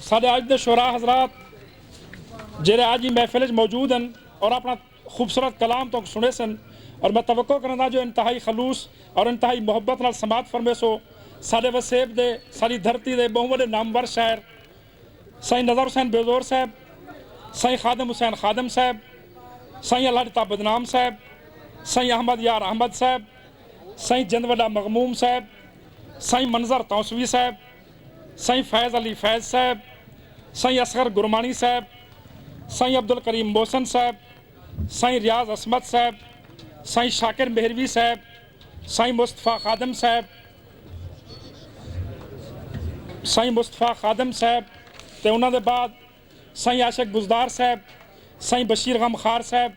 साढ़े अज के शुरा हजरात जेरे आज ही महफिल च मौजूद हैं और अपना खूबसूरत कलाम तो सुने सन और मैं तवक्को करना जो इंतहाई खलूस और इंतहाई मुहब्बत नाल समात फरमे सो साढ़े वसेब दे सारी धरती दे बहुत बड़े नामवर शायर साईं नज़र हुसैन बेजोर साहब, साईं खादम हुसैन खादम साहब, साईं अल्लाह बदनाम साहब, साईं अहमद यार अहमद साहब, साईं जिंदवडा मगमूम साहब, साईं मंजर तौसवी साहब, साईं फैज़ अली फैज़ साहब, साईं असगर गुरमानी साहब, साईं अब्दुल करीम मोहसन साहब, साईं रियाज असमत साहब, साईं शाकिर मेहरवी साहब, साईं मुस्तफ़ा खादम साहब, साईं मुस्तफ़ा खादम साहब ते उन्होंने बाद साईं आशिक गुजदार साहब, साईं बशीर गमखार साहब,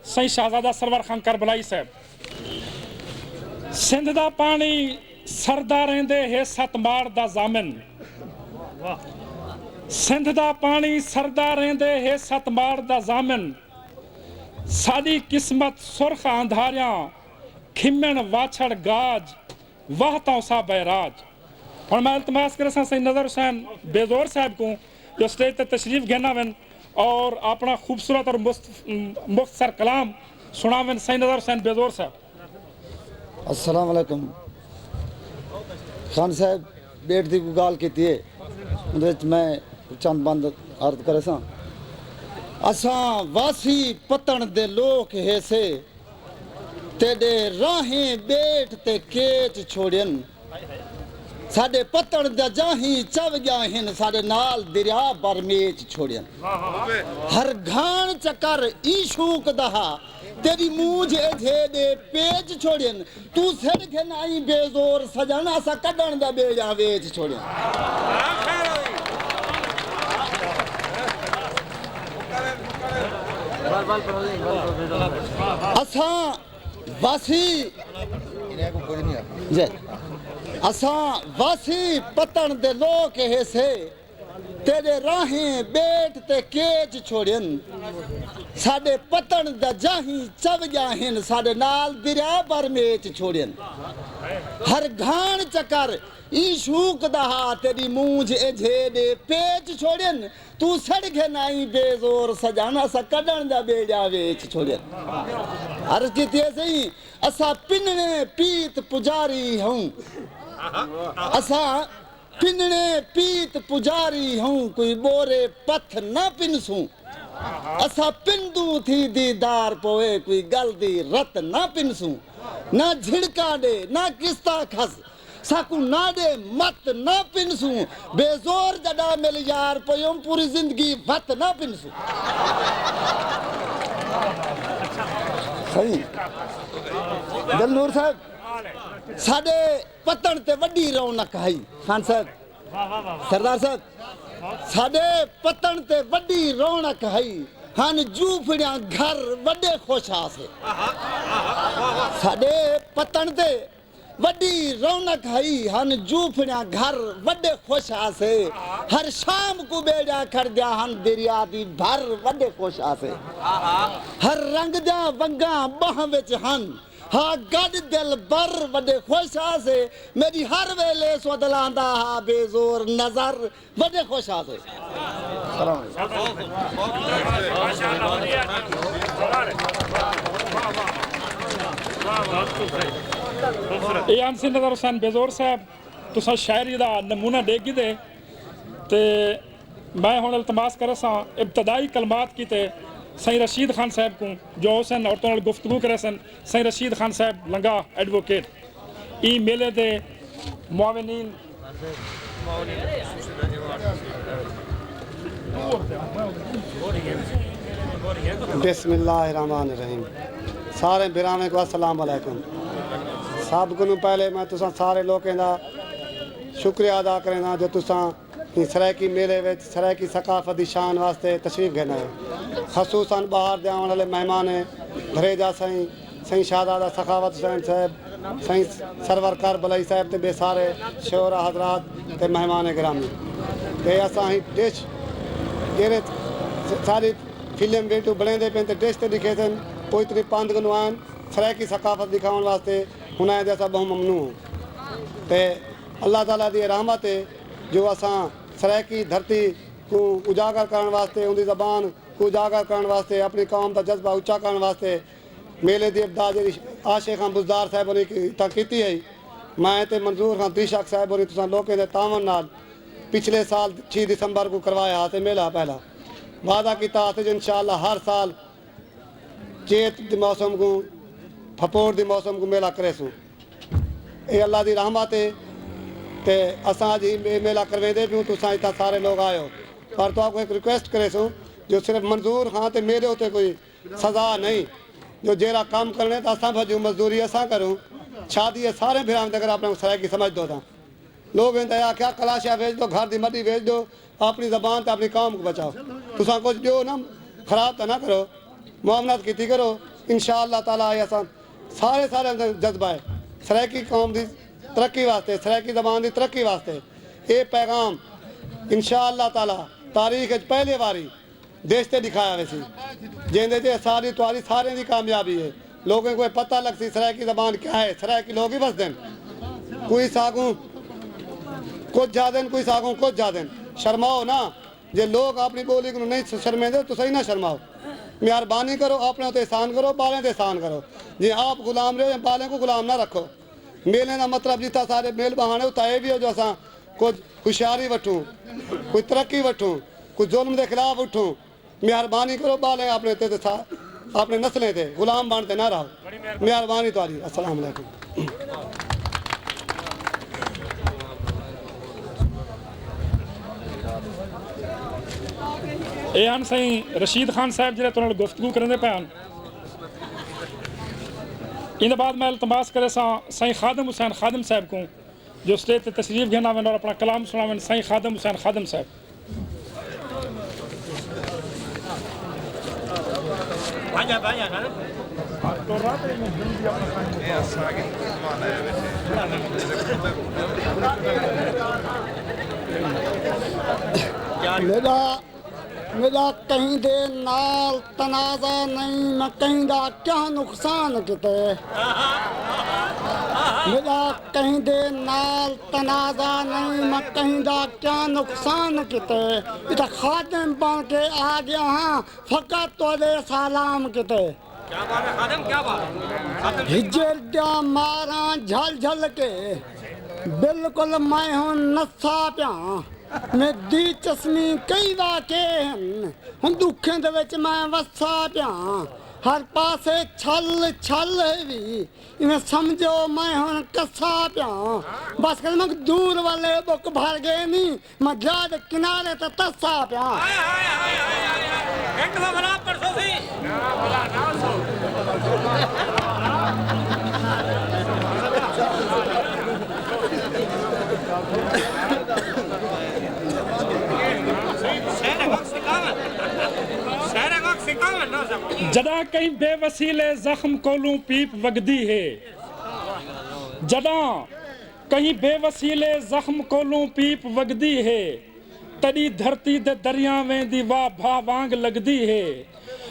साईं शहजादा सरवर खान करबलाई साहब। सिंध दा पानी सरदा रहिंदे है सतमाड़ दा जामिन, सिंध दा पानी सरदा रहिंदे है सतमाड़ दा जामिन, साडी किस्मत सुरख अंधारियां खिमन वाछड़ गाज वाह तौसा बैराज। और मैं इल्तमास कर साईं नज़र हुसैन बेजोर साहब को जो स्टेज पर तशरीफ घेना वन और अपना खूबसूरत और मुख्तसर कलाम सुनावन। साईं नज़र हुसैन बेजोर साहब। अस्सलाम वालेकुम। खान साहब बेट दी गाल की है उहदे मैं चंद बंद अर्ज करे सा। असां वासी पतन दे लोक है से तेरे राहें बेट ते केच छोड़न, साडे पतन दा जाही चव गया हिन साडे नाल दरिया बरमेच छोड़न। हर घान चकर ईशूक दहा तेरी मूंझ एधे दे पेच छोड़न, तू सिर के नाई बेजोर सजन असा कढण दा बेजा वेच छोड़न। असा वासी जय असा वासी पतन दे लोक है से तेरे राहें बेट ते केच छोड़न, साडे पतन दा जाही चव जाहिन साडे नाल दरिया बरमेच छोड़न। हर घान चकर ईशूक दहा तेरी मूंझ एझे दे पेच छोड़न, तू सड़के नाई बेजोर सजाना सा कढण दा बेजा वेच छोड़न। अर्ज कीती सही असा पिनने पीत पुजारी हूं, असा पिनने पीत पुजारी हूं, कोई बोरे पथ ना पिनसूं, असा पिंदू थी दीदार पोए कोई गल दी रत ना पिनसूं, ना झिड़का दे ना किस्ता खस साकू ना दे मत ना पिनसूं, बेजोर जड़ा मिल यार पयों पूरी जिंदगी वत ना पिनसूं। सही दलनूर साहब साडे पतन ते वड्डी रौनक है। खान साहब सरदार साहब साडे पतन ते वड्डी रौनक है, हन जूफड़ियां घर वड्डे खुश आसे। साडे पतन ते वड्डी रौनक है, हन जूफड़ियां घर वड्डे खुश आसे। हर शाम को बेड़ा खड़ दिया हन दरिया दी भर वड्डे खुश आसे। हर रंग दा वंगा बाह विच हन हाँ गड दिल बर वड्डे खुश आसे। मेरी हर वेले सोदलांदा हा बेजोर नजर वड्डे खुश आसे। ये आंसी नज़र हुसैन बेजोर साहब तुसा शायरी दा नमूना देगी दे ते मैं हुण इल्तमास करे सा इब्तदाई कलमात की ते साईं रशीद खान साहब को जो हुसैन औरतों नाल गुफ्तगू करे सन। साईं रशीद खान साहब लंगा एडवोकेट ई मेले दे मुआविनीन बिस्मिल्लाहिर्रहमानिर्रहीम। सारे बिराने को अस्सलाम वालेकुम। सब को पहले मैं तुसा सारे लोगों का शुक्रिया अदा करना जो तुसा सरायकी मेले में सरायकी सकाफत की शान वास्ते तशरीफ घेना है। खसूसन बाहर दे आने वाले मेहमान है घरेजा साईं साईं शहजादा सखावत हुसैन साहब, साईं सरवर करबलाई साहब ते बेसारे शोरा हजरात ते मेहमान गिरामी ते असां ही डिश जेरे सारी फिल्म वीडियो बने पे ते डिश ते दिखे सन कोई तरी पंद गनु आन सरायकी सकाफत दिखाने वास्ते हुन जैसा बहु ममनू ते अल्लाह ताला दी रहमत है जो असां सरायकी धरती को उजागर करने वास्ते उनकी जबान को उजागर करने वास्ते अपनी कौम का जज्बा उच्चा करने वास्ते मेले की इब्तदा जी आशिक खान बुजदार साहब ने इतना की है। मैं तो मंजूर खान दिशाक साहब ने तुम लोगों के तावन नाल पिछले साल 6 दिसंबर को करवाया तो मेला पहला वादा किया जो इंशाअल्लाह हर साल चेत के मौसम को फपोर के मौसम को मेला करे सूँ। ये अल्लाह की रहमत है ते असां जी मेला करवेंदे पियूं तुसां इतना सारे लोग आयो पर तो आपको एक रिक्वेस्ट करे सूँ जो सिर्फ मंजूर हाँ तो मेरे उते कोई सज़ा नहीं जो जेरा काम करने तो असां भजूं मजदूरी असां करूँ शादी सारे फिर अगर अपने सरायकी समझ दो था लोग इंतहा क्या कलाशिया बेच दो घर की मड्डी बेच दो अपनी जबान तो अपनी कौम को बचाओ तुसां कुछ दो ना खराब तो ना करो मुआवनत की करो इंशाअल्लाह ताला असां सारे सारे जज्बा है सरायकी कौम की तरक्की वास्ते सरायकी जबान की तरक्की वास्ते ये पैगाम इंशाअल्लाह ताला तारीख पहले बारी देश से दिखाया वैसी जिंदे सारी तुआरी सारे की कामयाबी है लोगों को पता लगती सरायकी जबान क्या है सरायकी लोग ही बस दें कोई सागू कुछ जा दें कोई सागू कुछ जा दें शर्माओ ना जे लोग अपनी बोली को नहीं शर्मेंदे तो सही ना शर्माओ मेहरबानी करो अपने तो एहसान करो बालें तो एहसान करो जे आप गुलाम रहो बालें को गुलाम ना रखो मेले का मतलब जितना सारे मेल बहाने उताए भी हो जो असा कुछ होशियारी वठूँ कोई तरक्की वठूँ कोई जुल्म के खिलाफ उठूँ मेहरबानी करो बालें अपने ते अपने नस्लें थे गुलाम बनते ना रहो मेहरबानी तुम्हारी अस्सलाम वालेकुम। ये हैं सही रशीद खान साहब जो तुम गुफ्तगू करेंगे पे इन बाद मैं इल्तमास करे सही खादम हुसैन खादम साहब को जो स्टेज से तशरीफ घेना वन और अपना कलाम सुनावन सही खादम हुसैन खादम साहब। मेरा कहीं दे नाल तनाज़ा नहीं मैं कहीं दा क्या नुकसान किते मेरा कहीं दे नाल तनाज़ा नहीं मैं कहीं दा क्या नुकसान किते इता खादिम बन के आ गया हाँ फकत तोरे सलाम किते क्या बात है खादिम क्या बात हिजर दिया मारा झल झल के बिल्कुल मैं हूँ नस्सा प्या मैं दी चश्मी कई वाके हम दुखें दे विच मैं वसा प्या हर पासे छल छल भी इवें समझो मैं हुण कसा प्या बस कर मैं दूर वाले बुक भर गए नी मैं जाद किनारे ते तसा प्या एक भला परसों सी भला ना सो जदा कहीं बेवसीले जख्म कोलू पीप वगदी है जदा कहीं बेवसीले जख्म कोलू पीप वगदी है तड़ी धरती दे दरियावें दी वाह भा वांग लगदी है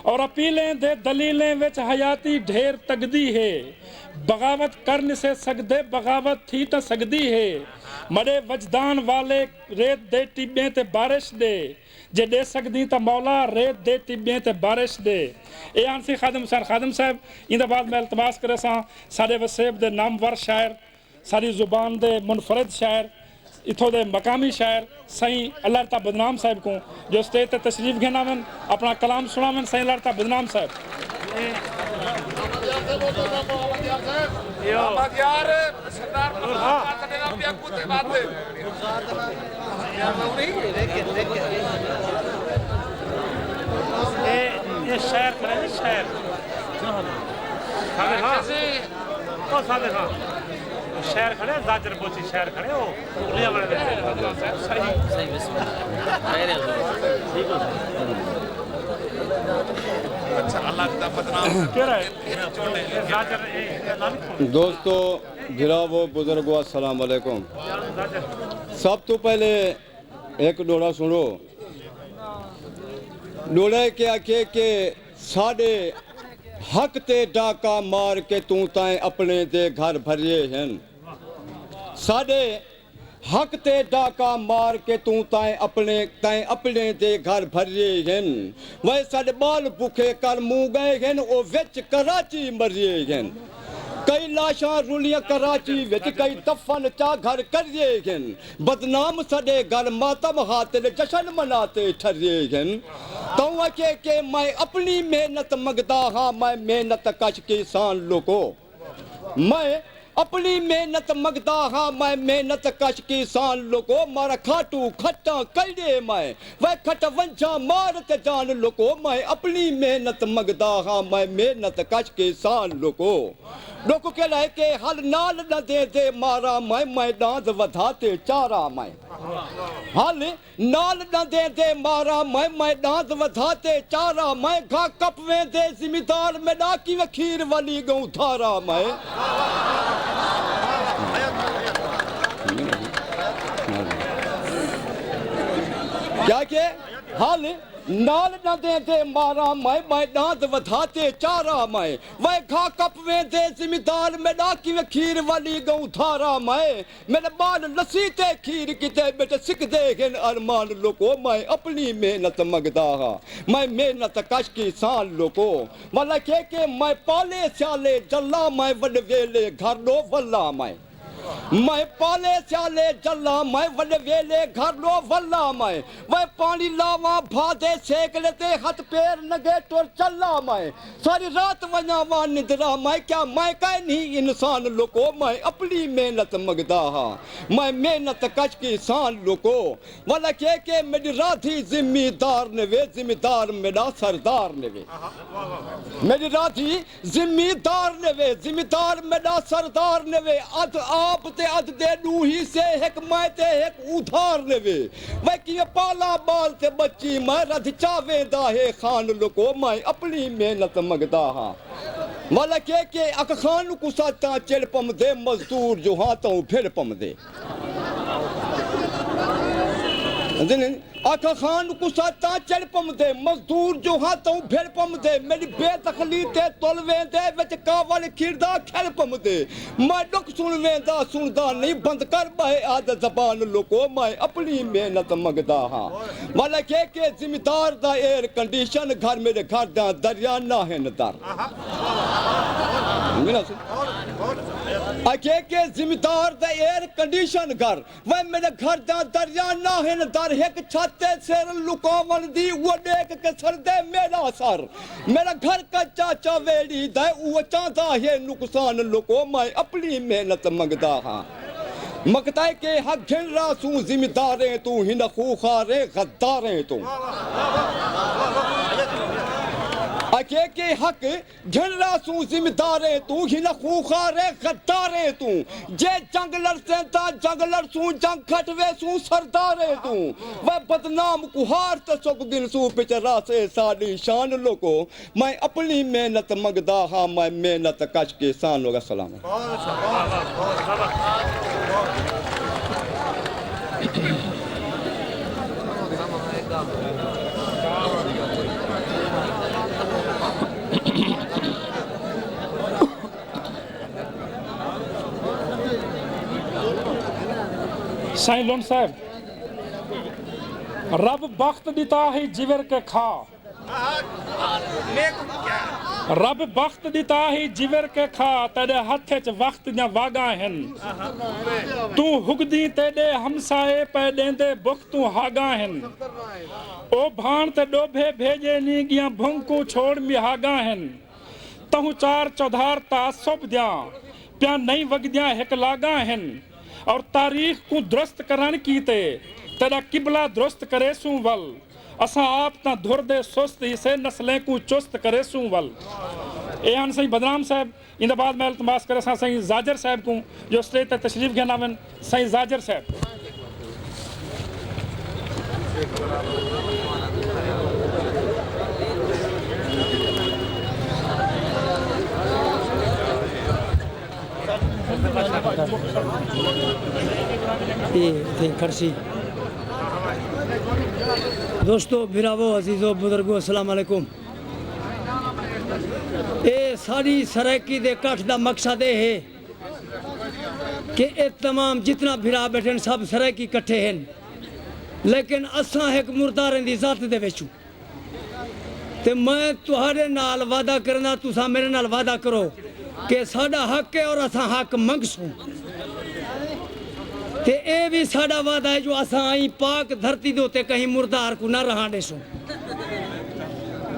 और अपीलें दे दलीलें विच हयाती ढेर तगदी है बगावत कर नहीं से सकदे बगावत थी तो सकदी है मरे वजदान वाले रेत दे टिब्बे ते बारिश दे जे दे सकदी तो मौला रेत दे टिब्बे ते बारिश दे ए आंसी खादिम हुसैन खादिम साहब इंदा बाद मैं इल्तमास करे सारे वसेब दे नामवर शायर सारी जुबान दे मुनफरद शायर इथों दे मकामी शायर सही अल्लाह बदनाम साहब को जो स्टेज ते तशरीफ घेनावन अपना कलाम सुनावन सही अल्लाह बदनाम साहब ये शायर खड़े शायर शहर खड़े जाजर पोची शहर खड़े हो उलिया वाले सही सही अच्छा अल्लाह का बदनाम क्या है जाजर दोस्तों गिरावो बुजुर्गो अस्सलाम वालेकुम। सब तो पहले एक डोड़ा सुनो डोड़े के आखे के साढ़े हक ते डाका मार के तू ताए अपने दे घर भरिए हैं साढ़े हक ते डाका मार के तू ताए अपने दे घर भरिए हैं वह साडे बाल भुखे कर मुंह गए हैं ओ विच कराची मरिए हैं कई लाशां रुलियां कराची विच कई दफन चा घर करिए हैं बदनाम साडे घर मातम हाते जश्न मनाते ठरिए हैं तो के मैं अपनी मेहनत मंगदा हाँ मैं मेहनत कश किसान लोगो मैं अपनी मेहनत मंगदा हाँ मैं मेहनत कश किसान लोगो मारा खाटू खट्टा कड़े मैं वह खट वंजा मारत जान लोगो मैं अपनी मेहनत मंगदा हाँ मैं मेहनत कश किसान लोगो लोगों के लाए के हल नाल न दे मारा मैं डांस वधाते चारा मैं हल नाल न दे मारा मैं डांस वधाते चारा मैं घा कपवे दे जिम्मेदार में डाकी वखीर वाली गऊ धारा मैं क्या के हल नाल न दे मारा मैं डांस वधाते चारा मैं वह घा कपवे दे जिम्मेदार में डाकी में खीर वाली गऊ धारा मैं मेरे बाल लसी ते खीर किते बेटे सिक दे गेन अरमान लोगो मैं अपनी मेहनत मंगदा हाँ मैं मेहनत कश किसान लोगो वाला के मैं पाले स्याले जल्ला मैं वड वेले घर लो वल्ला मैं पाले स्याले जल्ला मैं वड वेले घर लो वल्ला मैं वह पानी लावा भादे सेक लेते हाथ पैर नगे टोर चला मैं सारी रात वजावा निद्रा मैं क्या मैं कह नहीं इंसान लोगो मैं अपनी मेहनत मंगदा हाँ मैं मेहनत कश किसान लोगो वाला के मेरी राधी जिम्मेदार ने वे जिम्मेदार मेरा सरदार ने वे मेरी राधी जिम्मेदार ने वे जिम्मेदार मेरा सरदार ने वे अध आप ते अध दे नूही से एक मैं ते एक उधार ने वे वह कि पाला बाल ते बच्ची मैं रध चावे दा है खान लोगो मैं अपनी मेहनत मंगदा हाँ वाला के अक खान को साता चिड़ पम दे मजदूर जो हाथों फिर पम दे आखा खान को साता चढ़ पम दे मजदूर जो हाथों फिर पम दे मेरी बेदखली ते तोलवे दे विच कावल खिरदा खेल पम दे मैं दुख सुनवे दा सुनदा नहीं बंद कर बहे आद जबान लोगो मैं अपनी मेहनत मंगदा हाँ वाला के जिम्मेदार दा एयर कंडीशन घर मेरे घर दा दरिया ना है नदार आके के जिम्मेदार दा एयर कंडीशन घर वह मेरे घर दा दरिया ना है नदार एक छाते सिर लुकावन दी वो देख के सर दे मेरा सर मेरा घर का चाचा वेड़ी दे वो चाहता है नुकसान लोगो मैं अपनी मेहनत मंगदा हाँ मकता के हक घिन रासू जिम्मेदारे तू हिन खूखारे गद्दारे तू के हक घिन रासू जिम्मेदारे तू हिन खूखारे गद्दारे तू जे जंग लड़से ता जंग लड़सू जंग खटवे सू सरदारे तू वह बदनाम कुहार त सुख दिन सू पिचरा से साडी शान लोगो मैं अपनी मेहनत मंगदा हाँ मैं मेहनत कश किसान लोग सलाम साईं लोन साहब रब बख्त दिता है जिवर के खा रब बख्त दिता है जिवर के खा तेरे हथ च वक्त जा वागा हन तू हुगदी तेरे हमसाए पै देंदे बुख तू हागा हन ओ भाण ते डोभे भेजे नी गिया भुंकू छोड़ मिहागा हन तहु चार चौधार तासुब दिया प्या नहीं वगदिया हिक लागा हन और तारीख को दुरुस्त करण कीते तेरा किबला दुरुस्त करे सू वल असा आप ता धुर दे सुस्त से नस्लें को चुस्त करे सू वल ए हन सही बदनाम साहब इन बाद मैं इल्तमास करे सा सही जाजर साहब को जो स्टेज ते तशरीफ के नावन सही जाजर साहब खर्ची दोस्तों बिरावो अजीजो बुजुर्गो अस्सलाम वालेकुम ए सारी सरायकी दे कठ दा मकसद है कि ये तमाम जितना भिरा बैठे सब सराकी इकट्ठे हैं, लेकिन असां एक मुर्दारें दी जात दे विचों ते मैं तुहाडे नाल वादा करना, तुसा मेरे नाल वादा करो कि साडा हक है और असां हक मंगसूं। ते ए भी साडा वादा है जो असां आई पाक धरती दे उत्ते कहीं मुर्दार को ना रहा देसूं।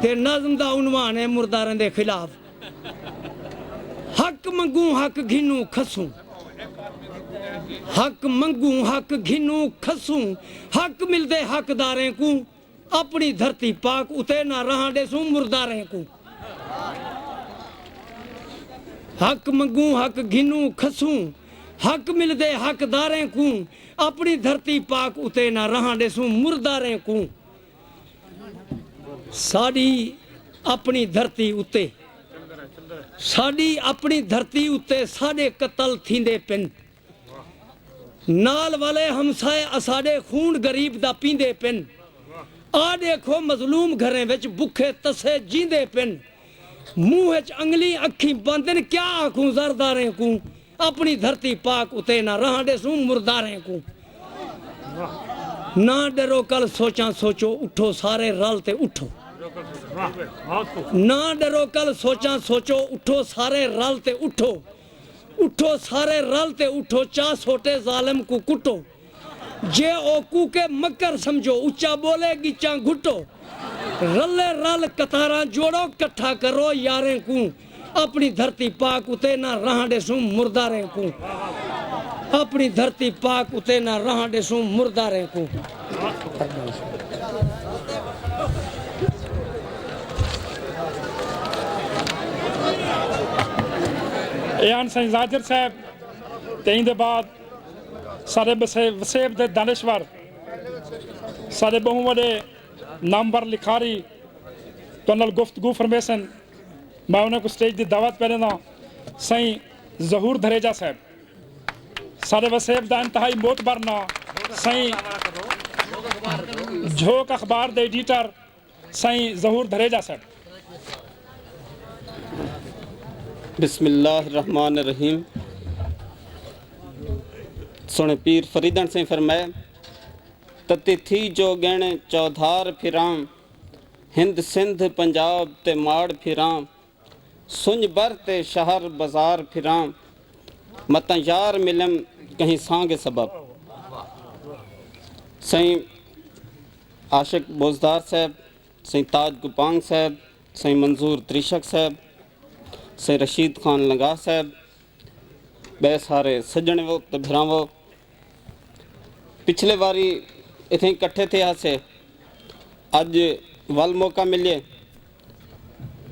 ते नज़म दा उन्वान है मुर्दारें दे खिलाफ, हक मंगू हक घिनू खसूं, हक मंगू हक घिनू खसूं, हक मिलदे हकदारें को अपनी धरती पाक उते ना रहा देसूं मुर्दारें को। हक मंगू हक घिनू खसूं, हक मिलदे हकदारें को अपनी धरती पाक उते ना रहा देसूं मुर्दारें को। साडी अपनी धरती उते, साडी अपनी धरती उते साडे कतल थींदे पिन, नाल वाले हमसाए असाडे खून गरीब दा पींदे पिन। आ देखो मजलूम घरें विच भुखे तसे जींदे पिन, मुंह च अंगली अखी बंदन क्या आखूं जरदारें को अपनी धरती पाक उते ना रहा देसूं मुर्दारें को। ना डरो कल सोचा सोचो उठो सारे रल ते उठो, ना डरो कल सोचा सोचो उठो सारे रल ते उठो, उठो सारे रल ते उठो चा सोटे जालिम को कुटो। जे ओकू के मकर समझो उच्चा बोले गिचा घुटो, रले रल कतारा जोड़ो कट्ठा करो यारें को अपनी धरती पाक उते ना रहा देसूं मुर्दारें को, अपनी धरती पाक उते ना रहा देसूं मुर्दारें को। एन साईं जाजिर साहब ते इंदे बाद सारे वसेब दे दानिश्वर सारे बहु वडे नामवर लिखारी तो नाल गुफ्तगू फरमेसन। मैं उन्हें को स्टेज की दावत पे देना साईं जहूर धरेजा साहब, सारे वसेब दा इंतहाई मोतबर ना साईं झोंक अखबार दे एडिटर साईं जहूर धरेजा साहब। बिस्मिल्लाहिर्रहमानिर्रहीम। सुने पीर फरीदन से फरमाए तती थी जो गण चौधार फिरां, हिंद सिंध पंजाब ते माड़ फिरां, सुंज बर ते शहर बाजार फिरां, मतां यार मिलम कहीं सांग सबब। सईं आशिक बोजदार साहब, सईं ताज गुपांग साहब, सईं मंजूर त्रिशक साहब, सईं रशीद खान लंगा साहब, बे सारे सज्जणवो ते भिरावो, पिछले बारी इत्थे इकट्ठे थे हासे, अज वल मौका मिले,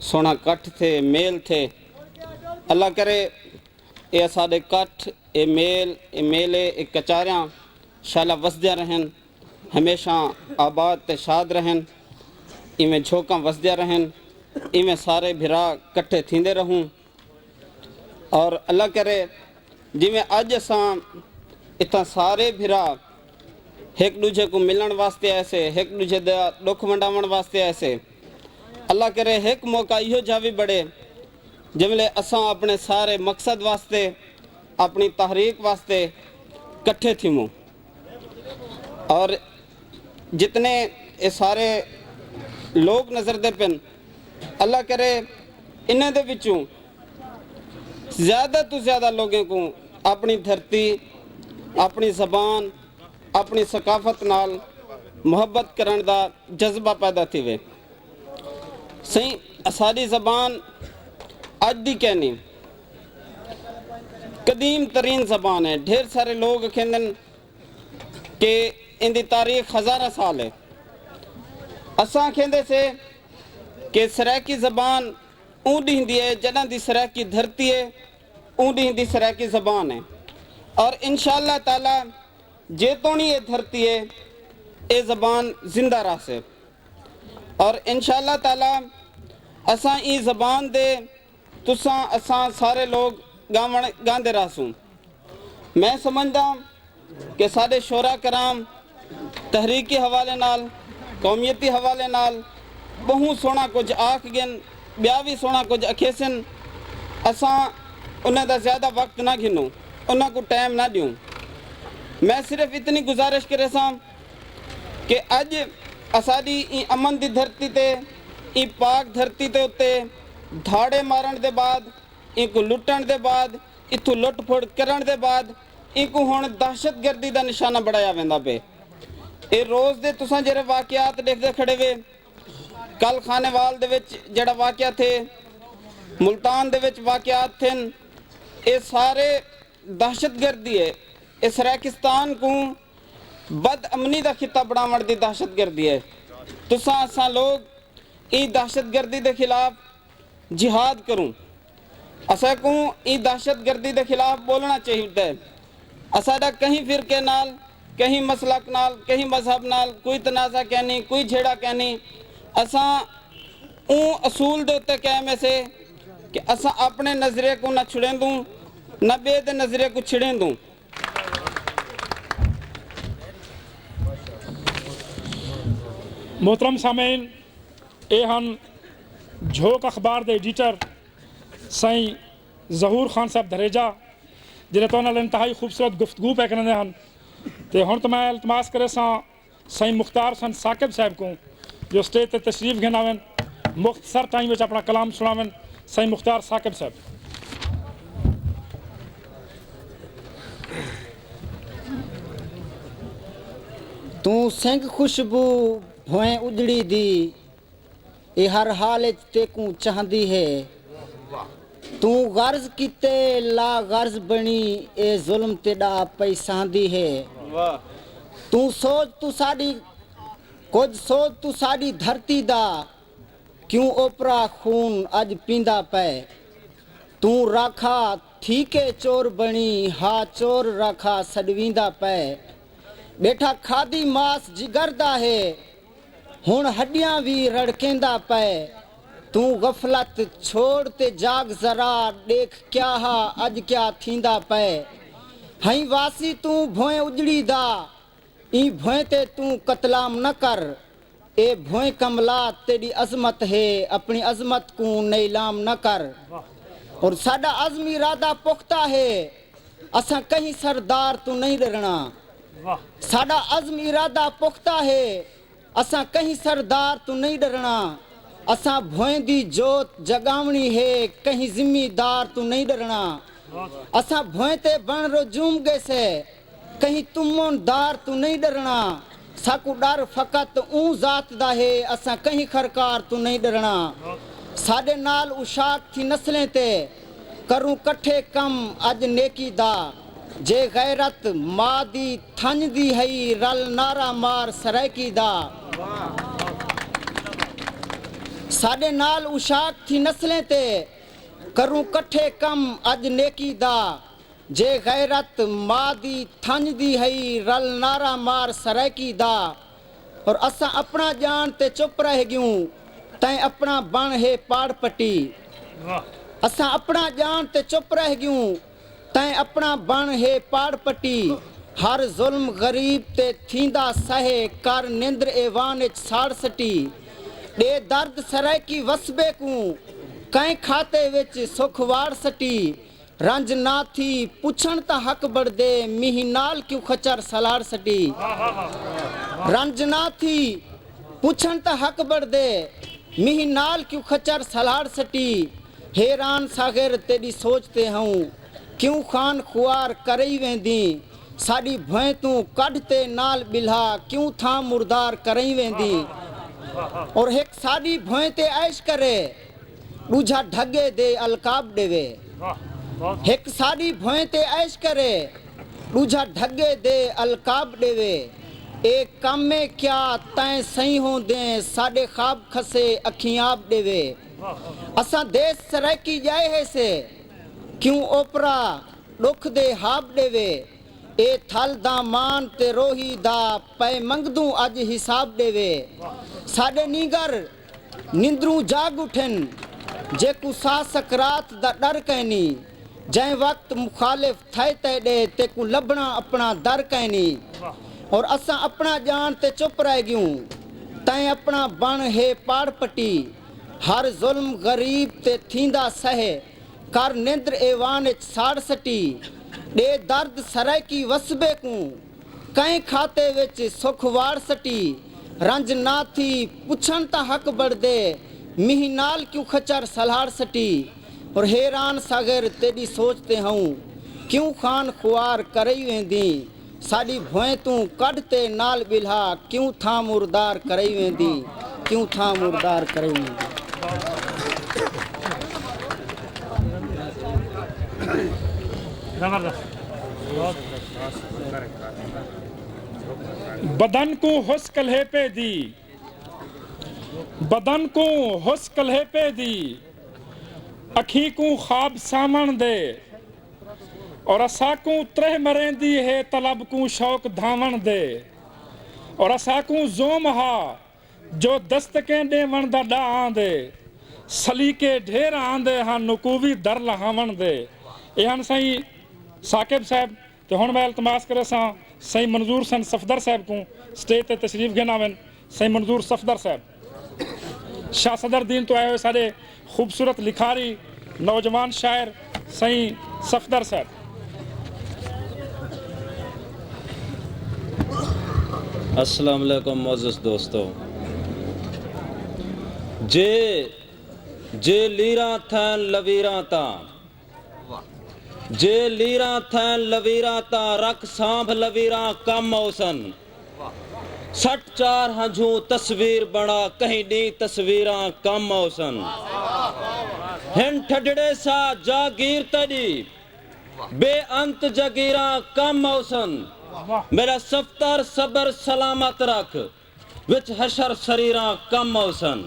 सोना कट्ठ थे मेल थे। अल्लाह करे ये साडे कट्ठ ए मेले ए कचारियां शाला वसदियां रहन, हमेशा आबाद ते शाद रहन, इवें झोंका वसदियां रहन, इवें सारे भिरा कट्ठे थींदे रहूं। और अल्लाह करे जिवें अज असां इत्थां सारे भिरा एक दूजे को मिलन वास्ते ऐसे, एक दूजे दा दुख वंडावण वास्ते ऐसे, अल्लाह करे एक मौका इहो जावी बड़े जिमले असां अपने सारे मकसद वास्ते, अपनी तहरीक वास्ते कट्ठे थीमूं। और जितने ये सारे लोग नज़र दे पिन, अल्लाह करे इन्हां दे विचों ज़्यादा तो ज़्यादा लोगों को अपनी धरती, अपनी ज़बान, अपनी सकाफत नाल मुहब्बत करन दा जज्बा पैदा थीवे। सही असाडी ज़बान अज दी कहनी कदीम तरीन ज़बान है। ढेर सारे लोग कहंदन कि इंदी तारीख हज़ारा साल है। असां कहंदे से कि सराकी ज़बान ऊंडी हिंदी है जॾहिं दी सराकी धरती है, ऊंडी हिंदी सराकी ज़बान है। और इंशाअल्लाह ताला जेतोनी ये धरती है ये ज़बान जिंदा रहसे। और इंशाअल्लाह ताला असां ई ज़बान दे तुसां असां सारे लोग गांदे रहसूं। मैं समझदा कि साडे शोरा कराम तहरीकी हवाले नाल, कौमियती हवाले नाल बहु सोना कुछ आख गन, ब्या भी सोना कुछ अखेसन। असां उन्हें दा ज़्यादा वक्त ना घिनूं। उन्होंने को टाइम ना दूँ। मैं सिर्फ इतनी गुजारिश करे सा कि अज असाडी ई अमन की धरती ते ई पाक धरती ते उत्ते धाड़े मारन दे बाद इनको लुटन दे बाद इथों लुट फुट करन दे बाद इनको हुण दहशतगर्दी का निशाना बनाया वेंदा पे। ये रोज़ दे तुसां जेरे वाक़यात देखते खड़े वे, कल खानेवाल दे विच जेड़ा वाक़या थे, मुल्तान दे विच वाक़यात थे, ये सारे दहशतगर्दी है। इस सराकिस्तान को बदअमनी का खिता बनावन की दहशतगर्दी है। तुसां असां लोग ई दहशतगर्दी के खिलाफ जिहाद करूं, असा को ई दहशतगर्दी के खिलाफ बोलना चाहिए। असाडा कहीं फिरके नाल, कहीं मसलक नाल, कहीं मजहब नाल कोई तनाज़ा कहनी, कोई झेड़ा कहनी। असा असूल दे उत्ते कायम ऐसे कि असा अपने नज़रिए को न छुड़ें दूँ न बे दे नज़रिए को छिड़ें दूँ। मोहतरम सामीन, ये हम झोंक अखबार के एडिटर साईं ज़हूर खान साहब धरेजा जिन्हें तो नाल इंतहाई खूबसूरत गुफ्तगू पै करते हैं। तो हुण तो मैं इल्तमास करे साईं मुख्तार सन साकिब साहब को जो स्टेज पर तशरीफ गिनावन, मुख्तसर टाइम में अपना कलाम सुनावन। साईं मुख्तार साकिब साहब। तू सिंह खुशबू भोएं उजड़ी दी, ये हर हाल तेकू चाहती है। तू गर्ज किते ला गर्ज बनी, ए जुल्म तेड़ा पैसांदी है। तू सोच तू साड़ी कुछ सोच तू साड़ी धरती दा, क्यों ओपरा खून अज पींदा पे। तू राखा थी के चोर बनी, हा चोर राखा सडवींदा पे। बेटा खादी मास जिगरदा है, हुण हड्डियां भी रड़केंदा पे। तू गफलत छोड़ ते जाग जरा, देख क्या हा अज क्या थींदा पे। हई वासी तू भोए उजड़ी दा, ई भोए ते तू कतलाम न कर। ए भोए कमला तेरी अजमत है, अपनी अजमत को नीलाम न कर। और साडा अज़्म इरादा पुख्ता है, असा कहीं सरदार तू नहीं डरना। साडा अज़्म इरादा पुख्ता है, असा कहीं सरदार तू नहीं डरना। असा भोए दी जोत जगावनी है, कहीं जिम्मेदार तू नहीं डरना। असा भोए ते बन रो जूम गए से, कहीं तुमदार तू नहीं डरना। साकू डर फकत ऊं जात दा है, असा कहीं खरकार तू नहीं डरना। साडे नाल उशाक थी नस्लें ते, करूं कट्ठे कम अज नेकी दा। जे गैरत मां दी थन दी हई, रल नारा मार सरैकी दा। साडे नाल उशाक थी नस्लें ते, करूं कट्ठे कम अज नेकी दा। जे गैरत मां दी थन दी हई, रल नारा मार सरैकी दा। और असा अपना जान ते चुप रह गयूं, तैं अपना बण है पाड़ पट्टी। असा अपना जान ते चुप रह गयूं, तैं अपना बण है पाड़ पट्टी। हर जुल्म गरीब ते थींदा सहे, कर निंद्र एवान साड़ सटी। दे दर्द सरैकी वसबे को, कई खाते विच सुख वाड़ सटी। रंज ना थी पुछण ता हक बढ़दे, मीह नाल क्यों खचर सलाड़ सटी। रंज ना थी पुछण ता हक बढ़दे, मीह नाल क्यों खचर सलाड़ सटी। हैरान सागिर तेरी सोचते हूँ, क्यों खान खुआर करई वेंदी। साड़ी भोए तू कढ़ते नाल बिल्हा, क्यों था मुर्दार करई वेंदी। और एक साड़ी भोए ते ऐश करे, दूजा ढगे दे अलकाब देवे। एक साड़ी भोए ते ऐश करे, दूजा ढगे दे अलकाब देवे। एक काम में क्या तैं सही हो दे, साडे खाब खसे अखियाब देवे। असा देश सरैकी जाए है से, क्यों ओपरा दुख दे हाब देवे। ए थल दा मान ते रोही दा, पै मंगदू अज हिसाब देवे। साडे नीगर निंद्रू जाग उठन, जेकू सा सकरात दा डर कहनी। जै वक्त मुखालिफ थे ते दे, तेकू लभना अपना दर कहनी। और असा अपना जान ते चुप रह गयूं, तैं अपना बण है पाड़ पट्टी। हर जुल्म गरीब ते थींदा सहे, कर निंद्र एवान साड़ सटी। डे दर्द सरैकी वसबे को कई खाते विच सुख वार सटी रंज ना थी पुछन ता हक बढ़दे मिही नाल क्यों खचर सलाड़ सटी और हैरान सागर तेरी सोचते हूँ क्यों खान खुआर करई वेंदी साड़ी भोए तू कढ़ते नाल बिल्हा क्यों था मुर्दार करई वेंदी क्यों था मुर्दार करई वेंदी। बदन को हुस कल्हे पे दी बदन को हुस कल्हे पे दी अखी को ख्वाब सामन दे और असाकू त्रह मरेंदी है तलब को शौक धावन दे और असाकू जोम हा जो दस्त के डे वणदा डा आंदे सलीके ढेर आंदे हाँ नुकूवी दर लहावन दे ये हन सही साकिब साहब ते हुण मैं इल्तमास करे सां सही मंजूर सन सफदर साहब को स्टेज ते तशरीफ गिनावन सही मंजूर सफदर साहब शाह सदर दीन तो आए हुए सारे खूबसूरत लिखारी नौजवान शायर सही सफदर साहब। अस्सलाम वालेकुम मोअज़्ज़ज़ दोस्तों। जे लीरा थैन लवीरा ता जे लीरा थैन लवीरा ता रख सांभ लवीरा कम औसन 64 हंझू तस्वीर बना कहीं डी तस्वीरा कम औसन हिन ठडड़े सा जागीर तड़ी बेअंत जगीरा कम औसन मेरा सफ्तर सबर सलामत रख विच हशर शरीरा कम औसन।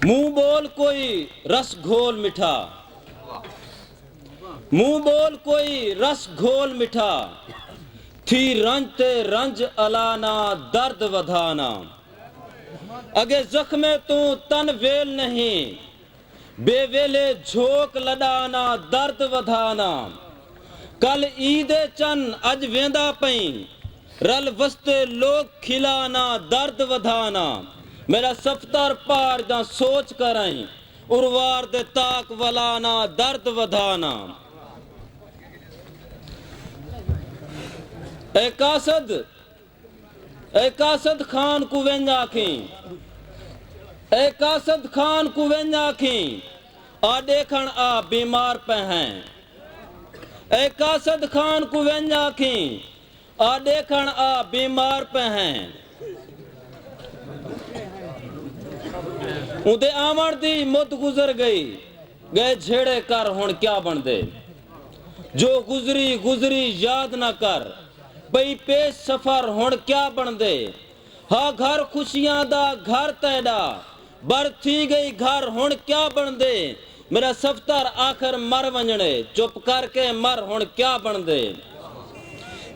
मुंह बोल कोई रस घोल मिठा मुंह बोल कोई रस घोल मिठा थी रंज ते रंज अलाना दर्द वधाना अगे जख्मे तू तन वेल नहीं बेवेले झोंक लडाना दर्द वधाना कल ईदे चन अज वेंदा पई रल वस्ते लोग खिलाना दर्द वधाना मेरा सफ्तर पार दा सोच कराई उर्वार दे ताक वलाना दर्द वधाना ए कासद खान को वेंजा खी ए कासद खान को वेंजा खी आ देखण आ बीमार पे हैं ए कासद खान को वेंजा खी आ देखण आ बीमार पे हैं उदे आमण दी मुद गुजर गई गए झेड़े कर हुण क्या बन दे जो गुजरी गुजरी याद ना कर पई पेश सफर हुण क्या बन दे हा घर खुशियां दा घर तेड़ा बर थी गई घर हुण क्या बन दे मेरा सफ्तर आखिर मर वंजणे चुप करके मर हुण क्या बन दे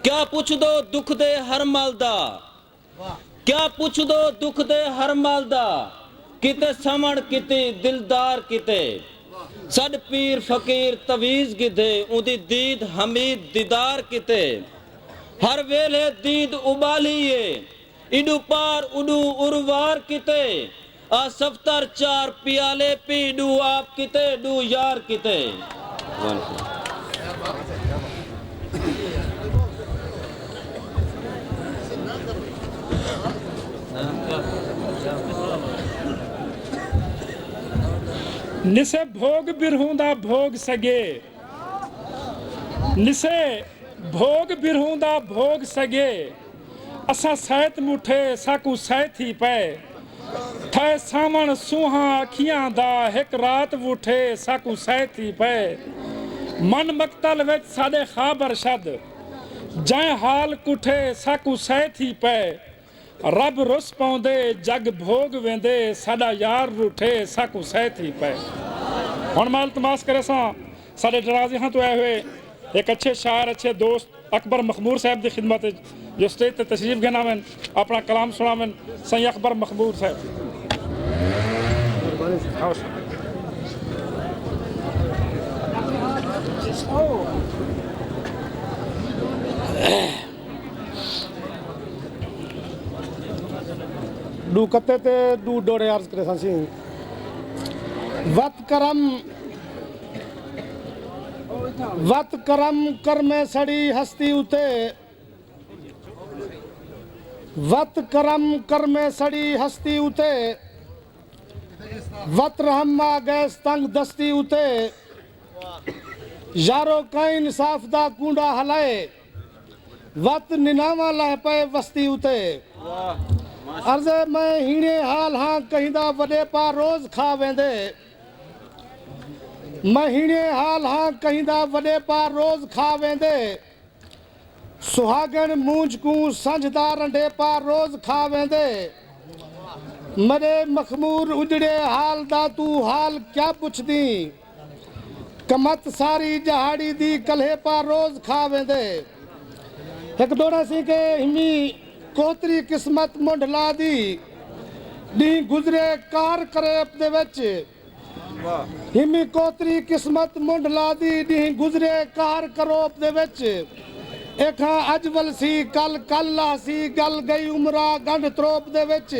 क्या पुछ दो दुख दे हर मल दा क्या पुछ दो दुख दे हर मल दा किते समण किते दिलदार किते सड पीर फकीर तवीज गिधे उदी दीद हमीद दीदार किते हर वेले दीद उबालिए इडू पार उडू उर्वार किते आ सफ्तर चार पियाले पी डू आप किते डू यार किते। निसे भोग बिरहूंदा भोग सगे निसे भोग बिरहूंदा भोग सगे असा सैत मुठे साकू सैत ही पे थे सामण सुहा अखियां दा एक रात उठे साकू सैत ही पे मन मकतल विच साडे खाबर शद जै हाल कुठे साकू सैत ही पे रब रुस पाउंदे जग भोग वेंदे साडा यार रूठे साकू सैत ही पे। हुण मैं इल्तमास करे सां साडे डराज़ियां तो आए हुए एक अच्छे शायर अच्छे दोस्त अकबर मखबूर साहब की खिदमत जो स्टेज ते तशरीफ गिनावन अपना कलाम सुनावन सही अकबर मखबूर साहब। डू कत्ते ते डू डोड़े अर्ज करे सी वत करम कर में सड़ी हस्ती उते, वत करम कर में सड़ी हस्ती उते, वत रहमा गैस तंग दस्ती उते, यारो कई इंसाफ दा कूंडा हलाए, वत निनावा लह पे वस्ती उते। अर्ज़े मैं हीणे हाल हाँ कहिंदा वॾे पा रोज़ खा वेंदे, मैं हीणे हाल हाँ कहिंदा वॾे पा रोज़ खा वेंदे, सुहागण मूंझ कूं संझदा रंडे पा रोज़ खा वेंदे, मरे मखमूर उजड़े हाल दा तू हाल क्या पुछदी, कमत सारी जहाड़ी दी कल्हे पा रोज़ खा वेंदे। एक डोड़ा सी के हिमी कोतरी किस्मत मुंडला दी, डी गुजरे कार करे अपने विच, हिमी कोतरी किस्मत मुंडला दी, डी गुजरे कार करो अपने विच, एखा अजवल सी कल ला सी गल गई उमरा गंढ त्रोप दे विच,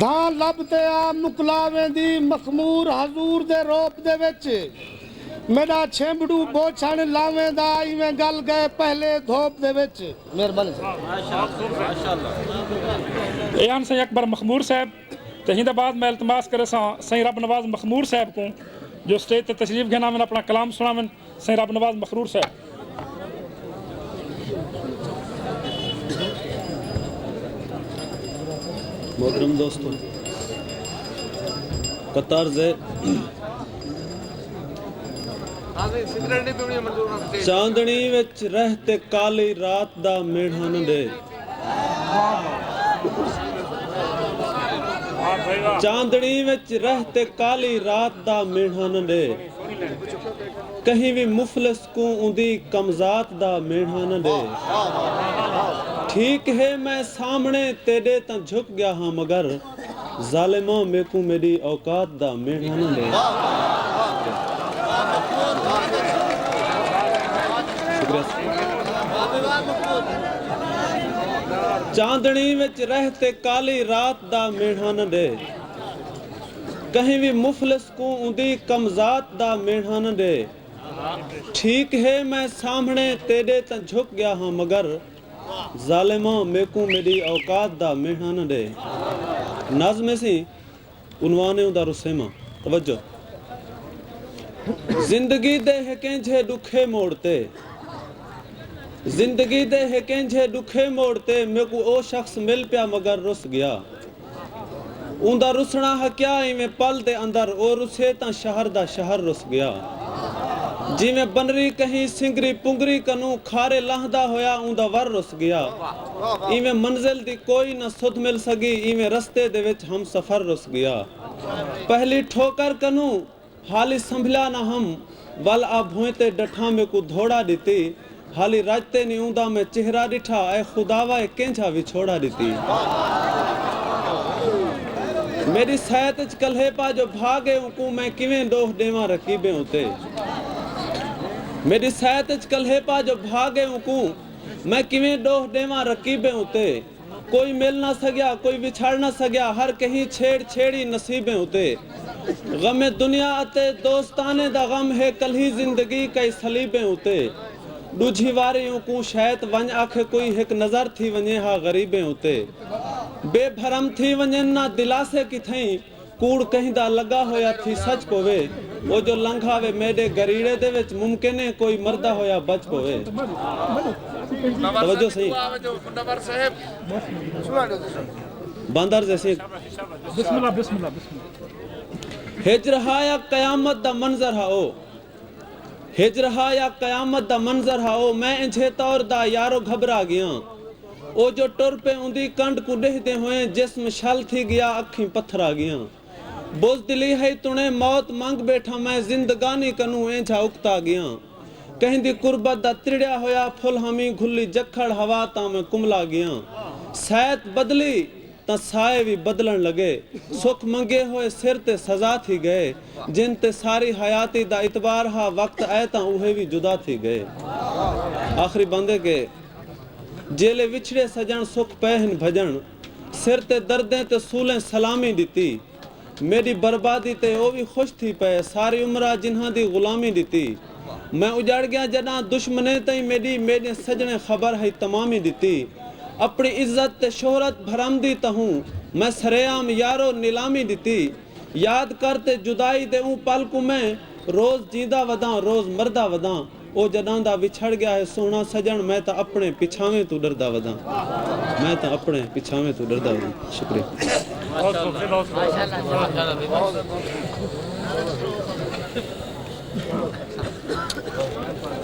धान लभते आ मुकला वेंदी मखमूर हजूर दे रोप दे विच, मेरा छेंबड़ू बोछण लावेंदा इवें गल गए पहले धोप दे विच। मेहरबानी एहन सही अकबर मखमूर साहब ते हिंदा बाद मैं इल्तमास करे सही रब नवाज मखमूर साहब को जो स्टेज ते तशरीफ घेना में अपना कलाम सुनावन सही रब नवाज मखमूर साहब। मोहतरम दोस्तों, कतार से चांदनी विच रहते काली रात दा मेढ़ान दे, चांदनी विच रहते काली रात दा मेढ़ान दे, कहीं भी मुफलिस को उंदी कमजात दा मेढ़ान दे, ठीक है मैं सामने तेरे ता झुक गया हाँ मगर जालिमा मेकू मेरी औकात दा मेढ़ान दे। चांदनी विच रहते काली रात दा मेढ़ान दे, कहीं भी मुफलिस को उंदी कमजात दा मेढ़ान दे, ठीक है मैं सामने तेरे ता झुक गया हाँ मगर जालिमा मेकू मेरी औकात दा मेढ़ान दे। नाज़्म सी उन्वाने उदा रुसेमा तवज्जो। जिंदगी दे है केंझे दुखे मोड़ते, जिंदगी दे है केंझे दुखे मोड़ते, मेरे को ओ शख्स मिल पिया मगर रुस गया, उंदा रुसना है क्या इवें पल दे अंदर, ओ रुसे ता शहर दा शहर रुस गया, जिवें बनरी कहीं सिंगरी पुंगरी कनू खारे लहदा होया उंदा वर रुस गया, इवें मंजिल दी कोई न सुध मिल सगी, इवें रस्ते दे विच हम सफर रुस गया, पहली ठोकर कनू हाली संभला ना हम, वल आ भोंते डठा में को धोड़ा दीती, हाली राजते नी ऊंदा में चेहरा डिठा, ए खुदावा केंझा विछोड़ा दीती। मेरी सैत च कल्हे पा जो भागे उनको मैं किवें दोह देवा रकीबे उते, मेरी सैत च कल्हे पा जो भागे उनको मैं किवें दोह देवा रकीबे उते, कोई मिल ना सगया कोई विछड़ ना सगया, हर कहीं छेड़ छेड़ी नसीबे उते, गमे दुनिया अते दोस्ताने दा गम है कल ही जिंदगी कई सलीबे उते, दूजी वारी को शायद वन आखे कोई एक नजर थी वने हा गरीबे उते, बेभरम थी वने ना दिलासे की थई, कूड़ कहीं दा लगा होया थी सच पोवे, वो जो लंघावे मेरे गरीड़े दे विच मुमकिन है कोई मरदा होया बच पोवे। तवज्जो सही बंदर जैसे बिस्मिल्लाह बिस्मिल्लाह बिस्मिल्लाह। हिजर हा या कयामत दा मंजर हा ओ, हिजर हा या कयामत दा मंजर हा ओ, मैं इंझे तौर दा यारो घबरा गया, ओ जो टुर पे उंदी कंड को देखते हुए जिस्म शल थी गया अखी पत्थर आ गया, बुज़दिली है तुने मौत मंग बैठा मैं जिंदगानी कनू इंझा उकता गया, कहीं दी कुर्बत दा तिड़िया होया फुल हमी घुली जखड़ हवा ता मैं कुमला गया, सैत बदली ता साए भी बदलन लगे, सुख मंगे हुए सिर ते सजा थी गए, जिन ते सारी हयाती दा इतबार हा वक्त आए ता उहे भी जुदा थी गए। आखिरी बंदे के जेले विछड़े सजन सुख पहन भजन, सिर ते दर्दे ते सूलें सलामी दिती, मेरी बर्बादी ते वो भी खुश थी पे सारी उम्र जिन्हां दी गुलामी दिती मैं उजाड़ गया जॾां दुश्मने तई मेरी मेरे सजने खबर है तमामी दिती अपनी इज्जत ते शोहरत भरमदी तहूं मैं सरेआम यारो नीलामी दिती याद करते जुदाई दे ऊं पल को मैं रोज जींदा वदा रोज मरदा वदा ओ जॾां दा विछड़ गया है सोना सजन मैं तो अपने पिछावे तू डरदा वदा मैं तो अपने पिछावे तू डरदा वदा शुक्रिया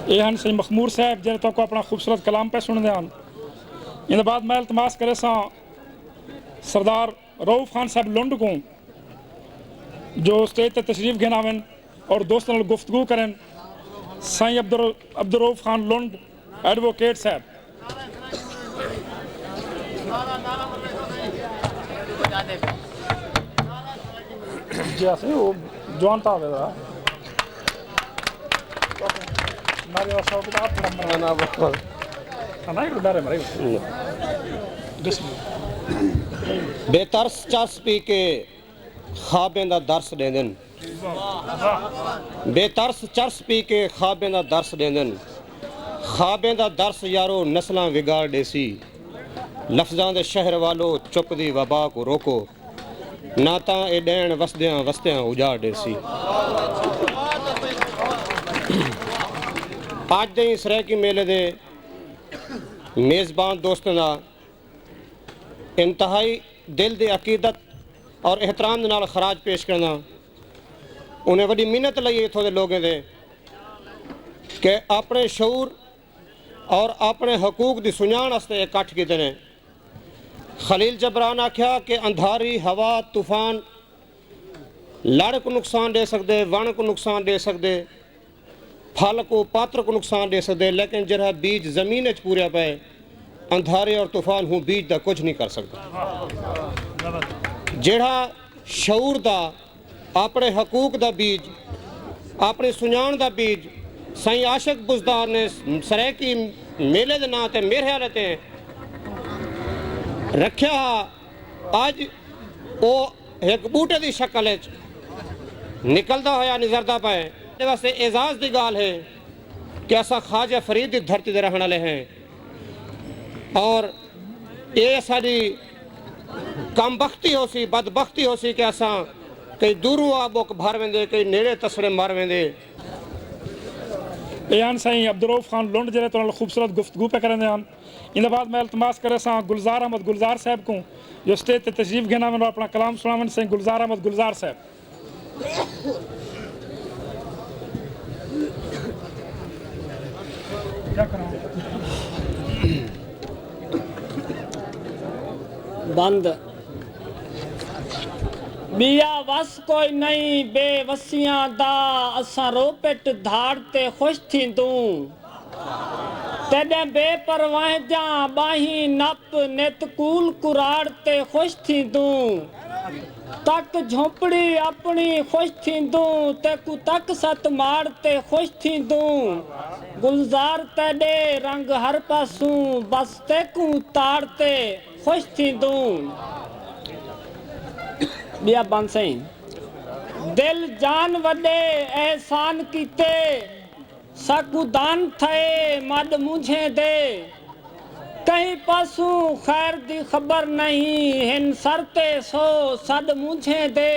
ये हन सही मखमूर साहब जरे तो को अपना खूबसूरत कलाम पे सुन दें इन बाद मैं इल्तमास करे सा सरदार रऊफ खान साहब लुंड को जो स्टेज ते तशरीफ गिनावन और दोस्तों नाल गुफ्तगू करें साईं अब्दुल रऊफ खान लुंड एडवोकेट साहब जी आसे वो जवान था वेदा मारे वाला तो आप थोड़ा ना बोल ना एक डरे मरे बेतरस चस पी के ख्वाबें दा दर्स देंदन बेतरस चरस पी के ख्वाबें दा दर्स देंदन ख्वाबें दा दर्स यारो नस्लां विगाड़ देसी लफ्ज़ां दे शहर वालो चुप दी वबा को रोको ना तां ए ॾैण वसदियां वसदियां उजाड़ देसी अज दे सराइकी मेले दे मेज़बान दोस्तें दा इंतहाई दिल दी अकीदत और एहतराम दे नाल खराज पेश करना उन्हें बड़ी मिन्नत लई इत्थों दे लोगों दे कि अपने शऊर और अपने हकूक दी सुञाण वास्ते इकट्ठ कीते ने खलील जबरान आख्या कि अंधारी हवा तूफान लड़ को नुकसान दे सकते वण को नुकसान दे सकते फल को पात्र को नुकसान दे सकते लेकिन जरा बीज जमीन च पूरा पे अंधारे और तूफान हूँ बीज का कुछ नहीं कर सकता जेड़ा शऊर दा अपने हकूक दा बीज अपनी सुञाण दा बीज साईं आशिक बुज़दार ने सराइकी मेले दे नां ते मेरे हाले ते रखिया अज वो एक बूटे की शक्ल निकलता होया निजरदा पे वास्ते एजाज की गाल है कि असा ख्वाजा फरीद की धरती दे रहने वाले हैं और ये साड़ी कमबख्ती हो सी बदबख्ती हो सी कि असा कई दूरों आ बुक भर वेंदे कई नेड़े तसड़े मार वेंदे बयान साईं अब्दुल रऊफ खान लुंड जरे तो खूबसूरत गुफ्तगू पे करें इन इन बाद मैं इल्तमास करे सा गुलजार अहमद गुलजार साहब को जो स्टेज ते तशरीफ गिनावन और अपना कलाम सुनावन साईं गुलजार अहमद गुलजार साहब बंद बिया वस कोई नहीं बेवसियां दा असां रो पेट धाड़ ते खुश थींदूं तेॾे बेपरवाह जा बाही नप नित कूल कुराड़ ते खुश थींदूं तक झोपड़ी अपनी खुश थींदूं ते कु तक सत माड़ ते खुश थींदूं गुलजार तेॾे रंग हर पासूं बस ते कु ताड़ ते खुश थींदूं बिया बन सही दिल जान वॾे एहसान कीते सकुदान थे मड मुझे दे कहीं पासू खैर दी खबर नहीं हिन सरते सो सद मुझे दे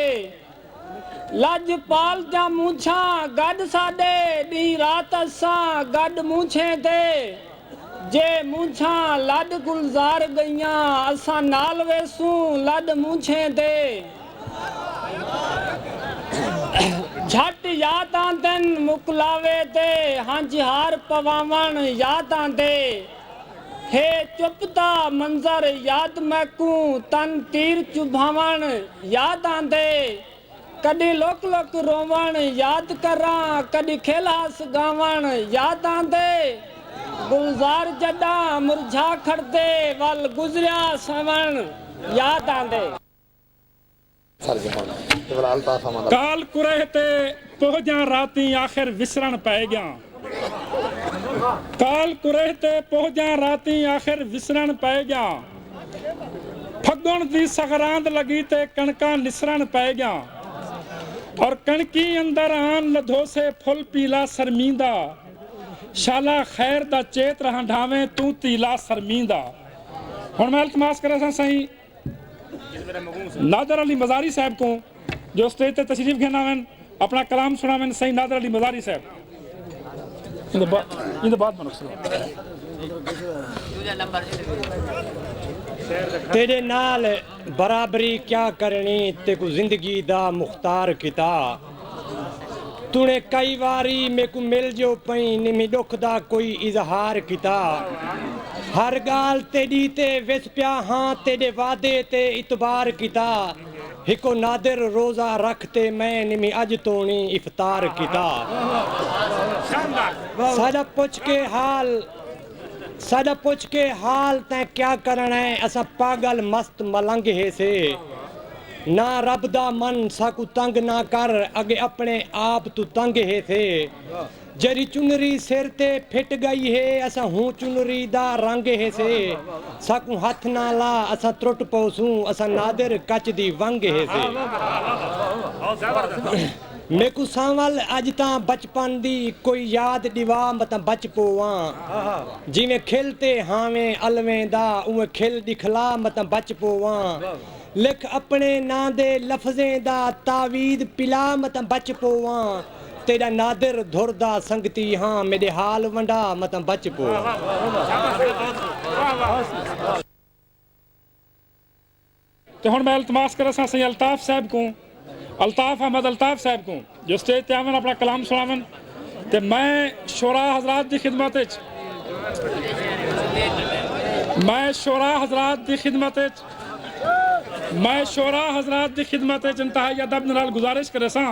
लजपाल जा मुझा गड साडे दी रात असा गड मुझे दे जे मुझा लड गुलजार गईया असा नाल वेसू लड मुझे दे झट याद आंदन मुकलावे दे हांजहार पवावण याद आंदे हे चुपदा मंजर याद मैकू तन तीर चुभावण याद आंदे कदी लोक लोक रोवण याद करा कदी खेलास गावण याद आंदे गुलजार जडा मुरझा खड़दे वल गुजरिया सवण याद आंदे काल कुरह ते पहुंचा राती आखिर विसरण पै गया काल कुरह ते पहुंचा राती आखिर विसरण पै गया फगुण दी सगरांद लगी ते कणका निसरण पै गया और कणकी अंदर आन लधोसे फुल पीला शर्मिंदा शाला खैर दा चेत रहा ढावे तू तीला शर्मिंदा। हुण मैं इल्तमास करा सा सही नादर अली मज़ारी साहब को जो स्टेज ते तशरीफ घेनावन अपना कलाम सुनावन सही नादर अली मज़ारी साहब इन बाद तेरे नाल बराबरी क्या करनी ते को जिंदगी दा मुख्तार किता तूने कई बारी मेरे को मिल जो पई निमी दुख दा कोई इजहार किता हर गाल तेरी ते विस पिया हाँ तेरे वादे ते इतबार किता हिको नादिर रोजा रखते मैं निमी अज तोनी इफ्तार किता साडा पुछ के हाल तैं क्या करना है असा पागल मस्त मलंग है से ना रब दा मन साकू तंग ना कर अगे अपने आप तू तंग है थे जरी चुनरी सिर ते फिट गई है असा हूँ चुनरी दा रंग है से साकू हथ ना ला असा त्रुट पौसूं असा नादिर कच दी वंग है से मेकू सांवल अज ता बचपन दी कोई याद दिवा मत बच पोवा जिवें खिलते हावें अलवें दा उवें खिल दिखला मत बच पोवा लिख अपने नां दे लफ्जें दा तावीद पिला मत बच पोवा तेरा नादिर धुरदा संगती हाँ मेरे हाल वंडा मत बच पोवा। तो हुण मैं इल्तमास करा सा सही अल्ताफ साहब को अल्ताफ अहमद अल्ताफ साहब को जो स्टेज ते आवन अपना कलाम सुनावन ते मैं शोरा हजरात दी खिदमत इंतहाई अदब नाल गुजारिश करे सा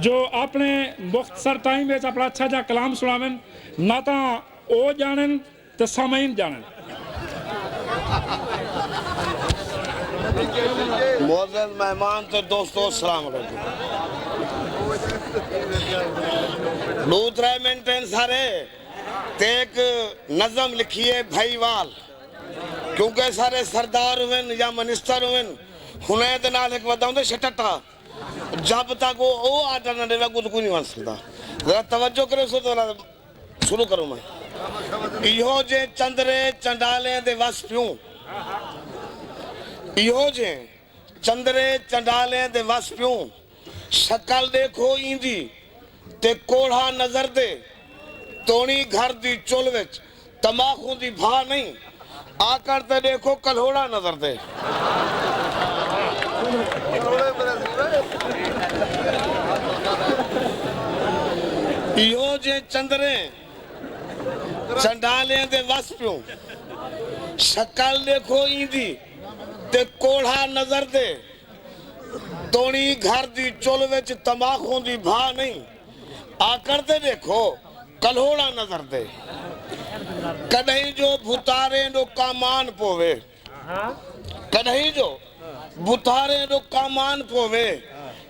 जो अपने मुख्तसर टाइम में अपना अच्छा जा कलाम सुनावन ना ता ओ जानन ते सामीन जानन। मोअज़्ज़ज़ मेहमान ते दोस्तों अस्सलाम वालेकुम। दूसरा मेंटेन सारे ते एक नज़म लिखी है भाईवाल क्योंकि सारे सरदार हुए या मिनिस्टर हुए हुने दे नाल एक वदाउंदे छटटा जब तक वो आर्डर न देवे कुछ नहीं बन सकता। जरा तवज्जो करो सो तो शुरू करूं मैं इहो जे चंद्रे चंडाले दे वस पियूं इहो जे चंद्रे चंडाले दे वस पियूं शक्ल देखो इंदी ते कोढ़ा नजर दे तोनी घर दी चुल विच तमाखू दी भा नहीं आकर ते देखो कल्होड़ा नजर दे। इहो जे चंद्रे चंडाले दे वस पियूं शक्ल देखो इंदी ते कोढ़ा नजर दे तोनी घर दी चुल विच तमाखू दी भा नहीं आकर ते देखो कल्होड़ा नजर दे। कदहीं जो भुतारे नो कामान पोवे कदहीं जो भुतारे नो कामान पोवे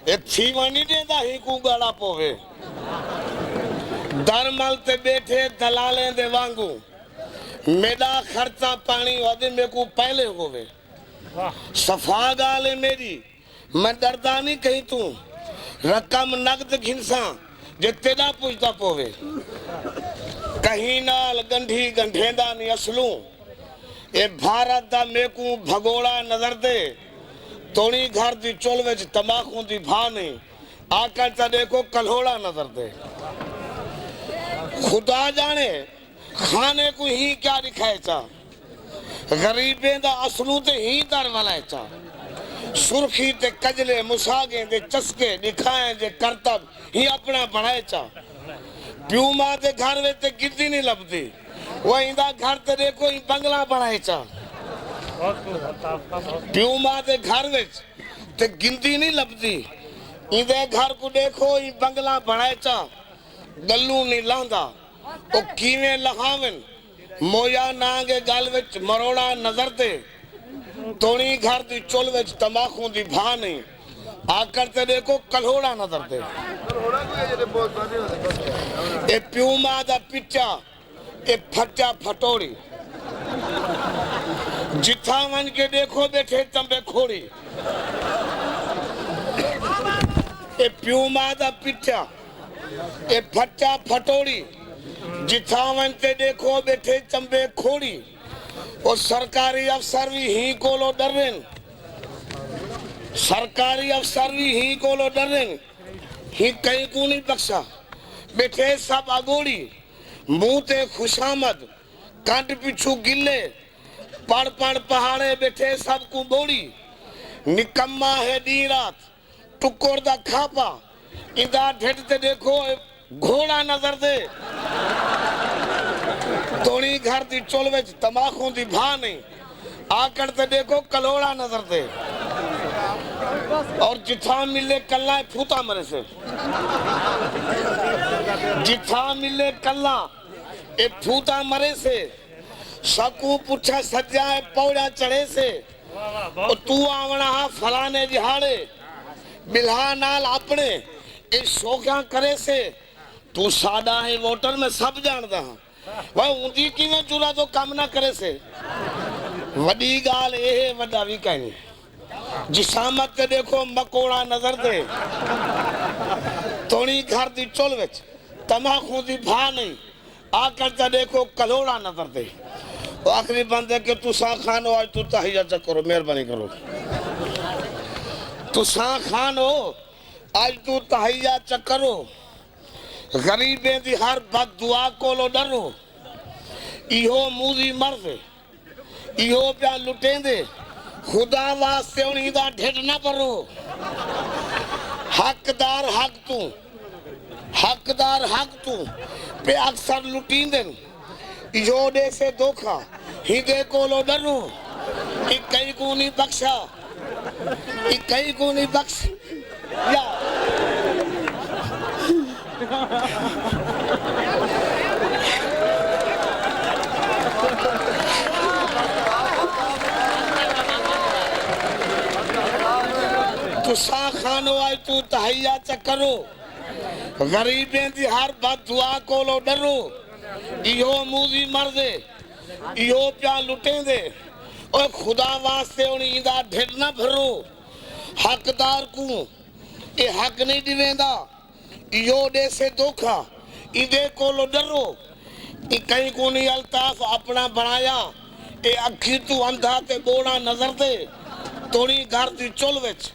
ए थीवनी देंदा ही को गाला पोवे दरमल ते बैठे दलाले दे वांगू मेरा खर्चा पानी वदे में को पहले होवे सफा गाले मेरी मैं डरदा नहीं कहीं तू रकम नगद घिनसा जे तेरा पूछता पोवे कहीं नाल गंढी गंढेंदा नहीं असलू ए भारत दा मेकू भगोड़ा नजर दे तोनी घर दी चुल विच तमाखू दी भा नहीं आकर ता देखो कल्होड़ा नजर दे। खुदा जाने खाने को ही क्या दिखाए चा गरीबे दा असलू ते ही दर वाला चा सुर्खी ते कजले मुसागे दे चस्के दिखाए जे करतब ही अपना बढ़ाए चा प्यू मां दे घर में ते गिद्दी नहीं लभदी वो इंदा घर ते देखो ही बंगला बनाए चा प्यू मां दे घर में ते गिंदी नहीं लभदी इंदे घर को देखो ही बंगला बनाए चा गल्लू नहीं लांदा ओ कीवे लहावन मोया नांगे गल विच मरोड़ा नजर दे तोनी घर दी चुल विच तमाखू दी भा नहीं आकर ते देखो कल्होड़ा नजर दे। ए प्यूमा दा पिच्चा ए फटा फटोड़ी जिथा वन के देखो बैठे तंबे खोड़ी ए प्यूमा दा पिठा ए फटा फटोड़ी जिथा वन ते देखो बैठे तंबे खोड़ी और सरकारी अफसर भी ही कोलो डरन सरकारी अफसर भी ही कोलो डरन ही कहीं को नहीं बख्शा बैठे सब अगोड़ी मुंह ते खुशामद कांट पिछू गिले पड़ पड़ पहाड़े बैठे सब को बोड़ी निकम्मा है दी रात टुकोर दा खापा इंदा ढेड ते देखो घोड़ा नजर दे तोड़ी घर दी चोल विच तमाखू दी भा नहीं आकड़ ते देखो कलोड़ा नजर दे और जिथा मिले कल्ला फूता मरे से जिथा मिले कल्ला ए फूता मरे से सकू पुछा सज्जा पौड़ा चढ़े से और तू आवना हा फलाने दिहाड़े बिल्हा नाल अपने ए शोखा करे से तू सादा है वोटर में सब जानदा हां वह ऊंधी किवें चुरा तो काम ना करे से वडी गाल ए वडा भी कहनी जिसामत के देखो मकोड़ा नजर दे तोड़ी घर दी चोल विच तमाखू दी भा नहीं आकर ते देखो कलोड़ा नजर दे आखिरी बंदे के तुसा खान हो आज तू तहिया चक करो मेहरबानी करो तुसा खान हो आज तू तहिया चक करो गरीबे दी हर बद दुआ कोलो डरो इहो मूदी मर्द इहो प्या लुटेंदे खुदा वास्ते उन्हीं दा ढिड ना भरो हकदार हक तू पे अक्सर लुटींदे इजोड़े से धोखा हिंदे कोलो डरो कई को नहीं बख्शा कई को नहीं बख्श या तुसा खानो आई तू तहिया चकरो गरीबे दी हर बद दुआ कोलो डरो इहो मूदी मर्दे इहो प्या लुटेंदे और खुदा वास्ते उन्हीं दा ढिड ना भरो हकदार को ए हक नहीं दिवेंदा इहो दे से धोखा इदे कोलो डरो ई कहीं को नहीं अल्ताफ अपना बनाया ए अखी तू अंधा ते बोड़ा नजर दे तोड़ी घर दी चोल विच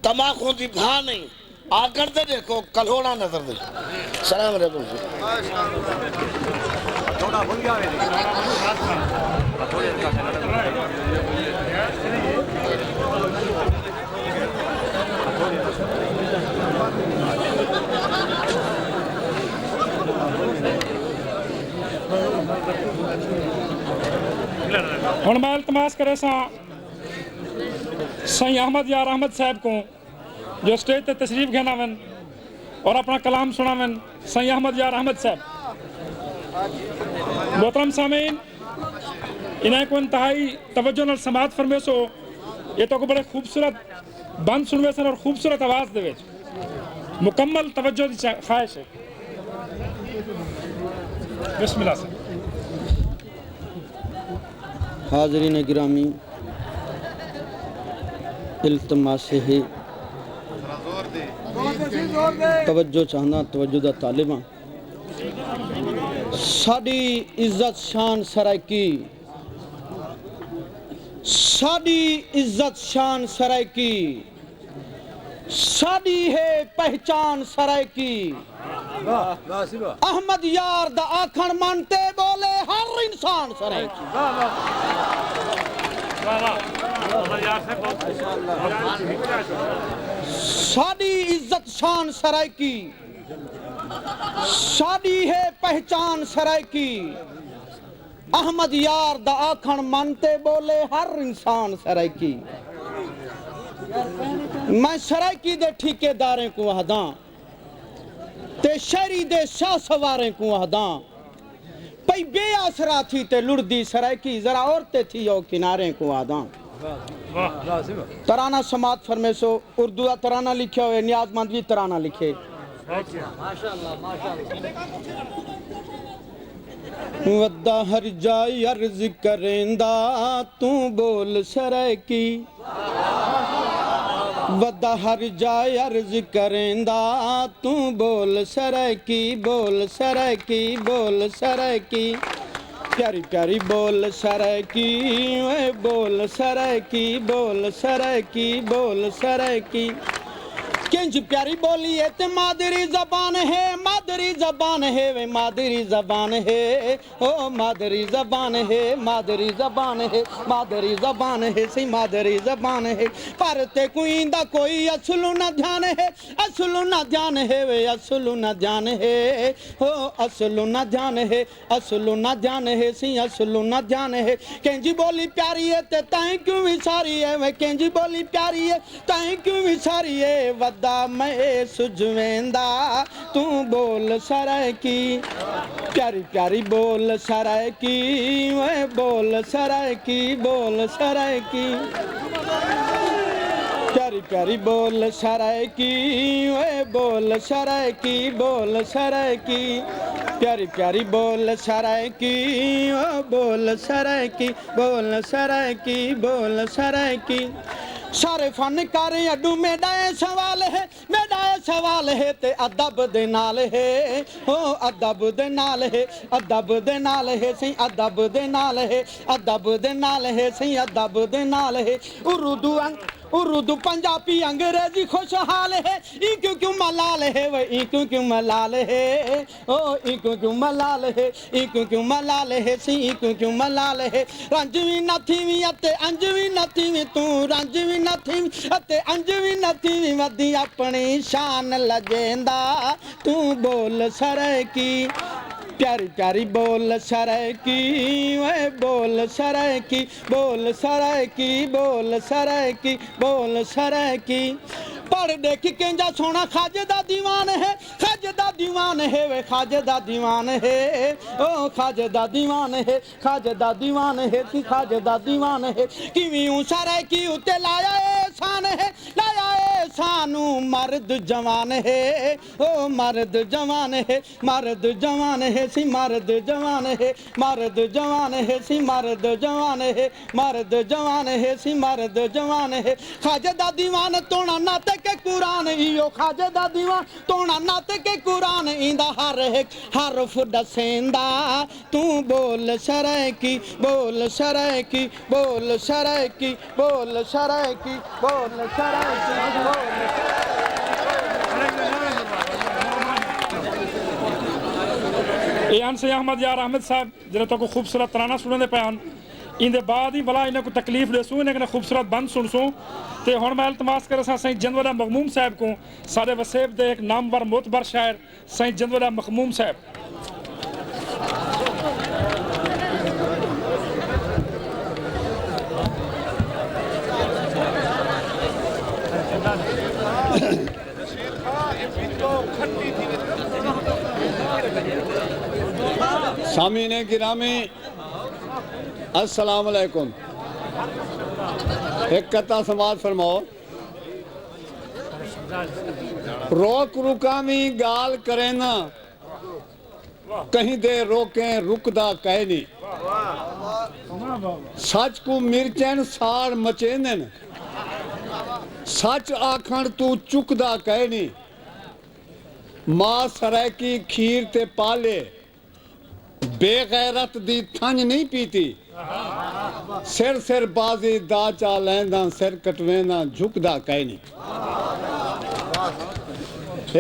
तमाखू दी भा नहीं आकर ते देखो कलोड़ा नजर दे सलाम अलैकुम थोड़ा भूल गया हुण मैं इल्तमास करे सा सही अहमद यार अहमद साहब को जो स्टेज पे तशरीफ घेनावन और अपना कलाम सुनावन सही अहमद यार अहमद साहब मोहतरम सामीन इन्हें को इंतहाई तवज्जो नाल समात फरमेसो ये तो को बड़े खूबसूरत बंद सुनवे सन और खूबसूरत आवाज दे मुकम्मल तवज्जो दी ख्वाहिश है बिस्मिल्लाह से हाज़रीन गिरामी इल्तमास है तवज्जो चाहना तवज्जो दा तालिबां साडी इज्जत शान सरायकी साडी इज्जत शान सरायकी साडी है पहचान सरायकी अहमद यार दा आखण मानते बोले हर इंसान सरायकी साडी इज्जत शान सरायकी साडी है पहचान सरायकी अहमद यार दा आखण मानते बोले हर इंसान सरायकी मैं सरायकी दे ठेकेदारें को आहदा ते शहरी दे शाह सवारें को आहदा पई बेआसरा थी ते लुड़दी सरायकी जरा औरते थी ओ किनारे को आदा तराना समात फरमेसो उर्दू का तराना लिखे हुए नियाजमंद भी तराना लिखे वद्दा हर जाई अर्ज करेंदा तू बोल सरै की वद्दा हर जाई अर्ज करेंदा तू बोल सरै की बोल सरै की बोल सरै की प्यारी प्यारी बोल सरै की ओए बोल सरै की बोल सरै की बोल सरै की किंज प्यारी बोली है ते मादरी जबान है मादरी जबान है वे मादरी जबान है ओ मादरी जबान है मादरी जबान है मादरी जबान है सी मादरी जबान है पर ते कुईंदा कोई असलू ना ध्यान है असलू ना ध्यान है वे असलू ना ध्यान है ओ असलू ना ध्यान है असलू ना ध्यान है सी असलू ना ध्यान है किंज बोली प्यारी है ते ताई क्यों विसारी है वे किंज बोली प्यारी है ताई क्यों विसारी है वद्दा मैं सुझवेंदा तू बोल सरै की प्यारी प्यारी बोल सरै की वे बोल सरै की बोल सरै की प्यारी प्यारी बोल सरै की वे बोल सरै की बोल सरै की प्यारी प्यारी बोल सरै की ओ बोल सरै की बोल सरै की बोल सरै की सारे फनकार अड्डू मेरा सवाल है ते अदब दे नाल है ओ अदब दे नाल है अदब दे नाल है सही अदब दे नाल है अदब दे नाल है सही अदब दे नाल है उर्दू पंजाबी अंग्रेजी खुशहाल है ई क्यों क्यों मलाल है वे ई क्यों क्यों मलाल है ओ ई क्यों क्यों मलाल है ई क्यों क्यों मलाल है सी ई क्यों क्यों मलाल है रंजवी नथी अते अंजवी नथी तू रंजवी नथी अते अंजवी नथी वदी अपनी शान लजेंदा तू बोल सरै की प्यारी प्यारी बोल सरै की वे बोल सरै की बोल सरै की बोल सरै की बोल सरै की पढ़ देख केंजा सोना खाजे दा दीवान है खाजे दा दीवान है वे खाजे दा दीवान है ओ खाजे दा दीवान है खाजे दा दीवान है सी खाजे दा दीवान है किवियों सरै की उते लाया एहसान है लाया एहसानू मर्द जवान है ओ मर्द जवान है मर्द जवान है सी मर्द जवान है मर्द जवान है सी मर्द जवान है मर्द जवान है सी मर्द जवान है खाजे दा दीवान तोड़ा नाते के कुरान इयो खाजे दा दीवान तोड़ा नाते के कुरान इंदा हर एक हरफ दसेंदा तू बोल सरै की बोल सरै की बोल सरै की बोल सरै की बोल सरै की ये अनसे अहमद यार अहमद साहब जिन्हें तो खूबसूरत तराना सुनने पे आन इंदे बाद ही भला इन्हें को तकलीफ देसूं इन्हें खूबसूरत बंद सुनसूं ते हुण मैं इल्तमास कर सही जनवरा मखमूम साहब को सारे वसेब दे एक नामवर मोतबर शायर सही जनवरा मखमूम साहब सामीने गिरामी अस्सलाम वालेकुम। एक कथा समाज फरमाओ रोक रुकामी गाल करे ना कहीं दे रोके रुकदा कहे नहीं सच को मिर्चन साड़ मचेंदन सच आखण तू चुकदा कहे नहीं मां सरै की खीर ते पाले बेगैरत दी थंज नहीं पीती सिर सिर बाजी दा चा लैंदा सिर कटवेंदा झुकदा कहे नहीं।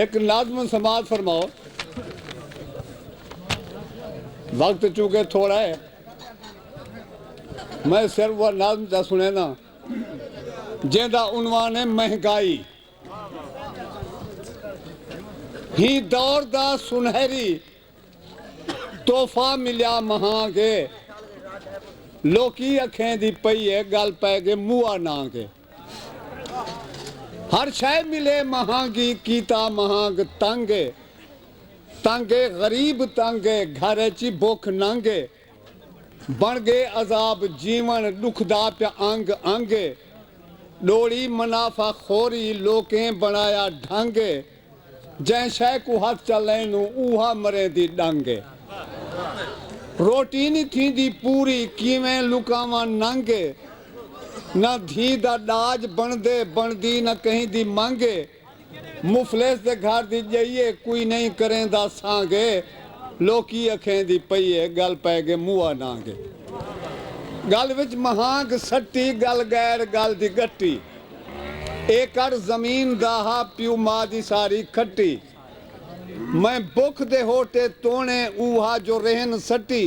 एक नाज़्म समाज फरमाओ वक्त चूंकि थोड़ा है मैं सिर्फ वह नाज़्म दा सुने ना जेदा उन्वान है महंगाई ही दौर दा सुनहरी तोहफा मिलिया महांगे लोकी अखें दी पई है गल पै गए मुआ ना के हर शय मिले महांगी कीता महांग तंगे तंगे गरीब तंगे घर ची भुख नंगे बन गए अजाब जीवन दुखदा प्या अंग अंगे डोड़ी मुनाफा खोरी लोकें बनाया ढंगे जै शय को हाथ चले नू ऊहा मरे दी डंगे रोटी नहीं थींदी पूरी किवें लुकावां नंगे ना धी दा डाज बनदे बनदी ना कहीं दी मंगे मुफलिस दे घर दी जाइए कोई नहीं करेंदा सांगे लोकी अखें दी पई है गल पै गए मुआ नांगे गल विच महांग सट्टी गल गैर गल दी गट्टी एकड़ जमीन दाहा प्यू मां दी सारी खट्टी मैं भुख दे होटे तोने ऊहा जो रहन सट्टी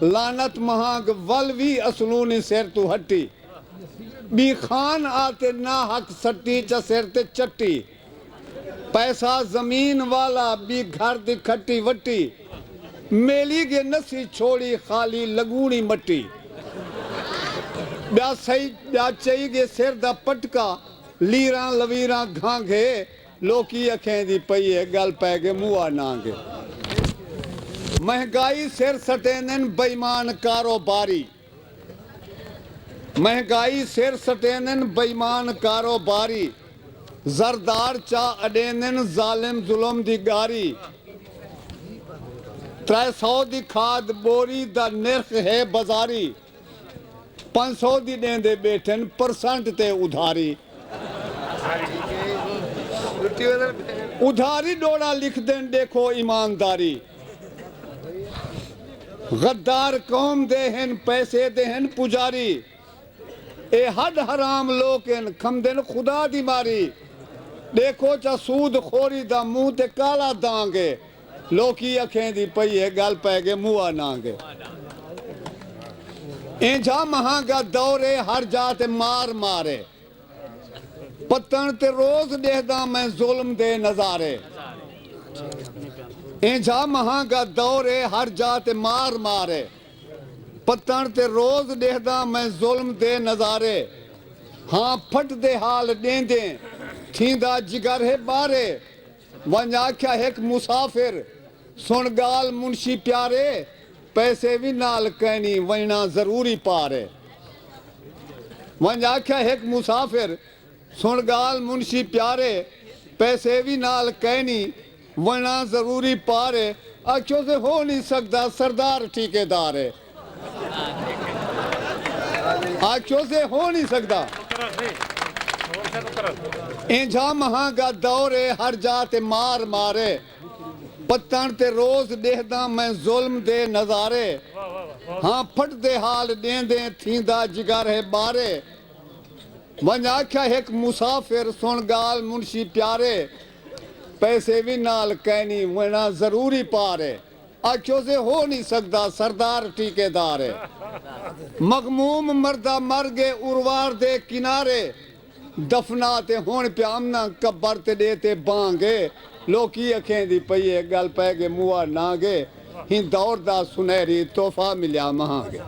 लानत महांग वल भी असलूनी सिर तू हट्टी बी खान आते ना हक सट्टी च सिर ते चट्टी पैसा जमीन वाला बी घर दी खट्टी वट्टी मेली गे नसी छोड़ी खाली लगूनी मट्टी ब्या सही ब्या चई गे सिर दा पटका लीरा लवीरा घांगे लोकी अखें दी पई है गल पै गए मुआ नांगे महंगाई सिर सटेनन बेईमान कारोबारी महंगाई सिर सटेनन बेईमान कारोबारी जरदार चा अडेनन जालिम जुल्म दी गारी 300 दी खाद बोरी दा निर्ख है बाजारी 500 दी देंदे बैठन परसेंट ते उधारी उधारी डोड़ा लिख देन देखो ईमानदारी गद्दार कौम देहन पैसे देहन पुजारी ए हद हराम लोकन खमदन खुदा दी मारी देखो चा सूद खोरी दा मुंह ते काला दांगे लोकी अखें दी पई है गल पै गए मुआ नांगे इंजा महांगा दौरे हर जाते मार मारे पत्तन ते रोज देखदा मैं जुल्म दे नजारे इंजा महांगा दौरे हर जाते मार मारे पत्तन ते रोज देखदा मैं जुल्म दे नजारे हाँ फट दे हाल देंदे थींदा जिगर है बारे वन आख्या एक मुसाफिर सुन गाल मुंशी प्यारे पैसे भी नाल कहनी वना जरूरी पारे वन आख्या एक मुसाफिर सुन गाल मुंशी प्यारे पैसे भी नाल कहनी वना जरूरी पारे आखियों से हो नहीं सकता सरदार ठेकेदार है आखियों से हो नहीं सकता इंजा महांगा दौरे हर जाते मार मारे पत्तन ते रोज देखदा मैं जुल्म दे नजारे हाँ फट दे हाल देंदे थींदा जिगर है बारे वन आख्या एक मुसाफिर सुन गाल मुंशी प्यारे पैसे भी नाल कहनी वना जरूरी पारे आखियों से हो नहीं सकता सरदार ठेकेदार है मगमूम मर्दा मर गए उर्वार दे किनारे दफना ते होन प्यामना कब्र ते देते बांगे लोकी अखें दी पई है गल पै गए मुआ नांगे ही दौर दा सुनहरी तोहफा मिलिया महांगे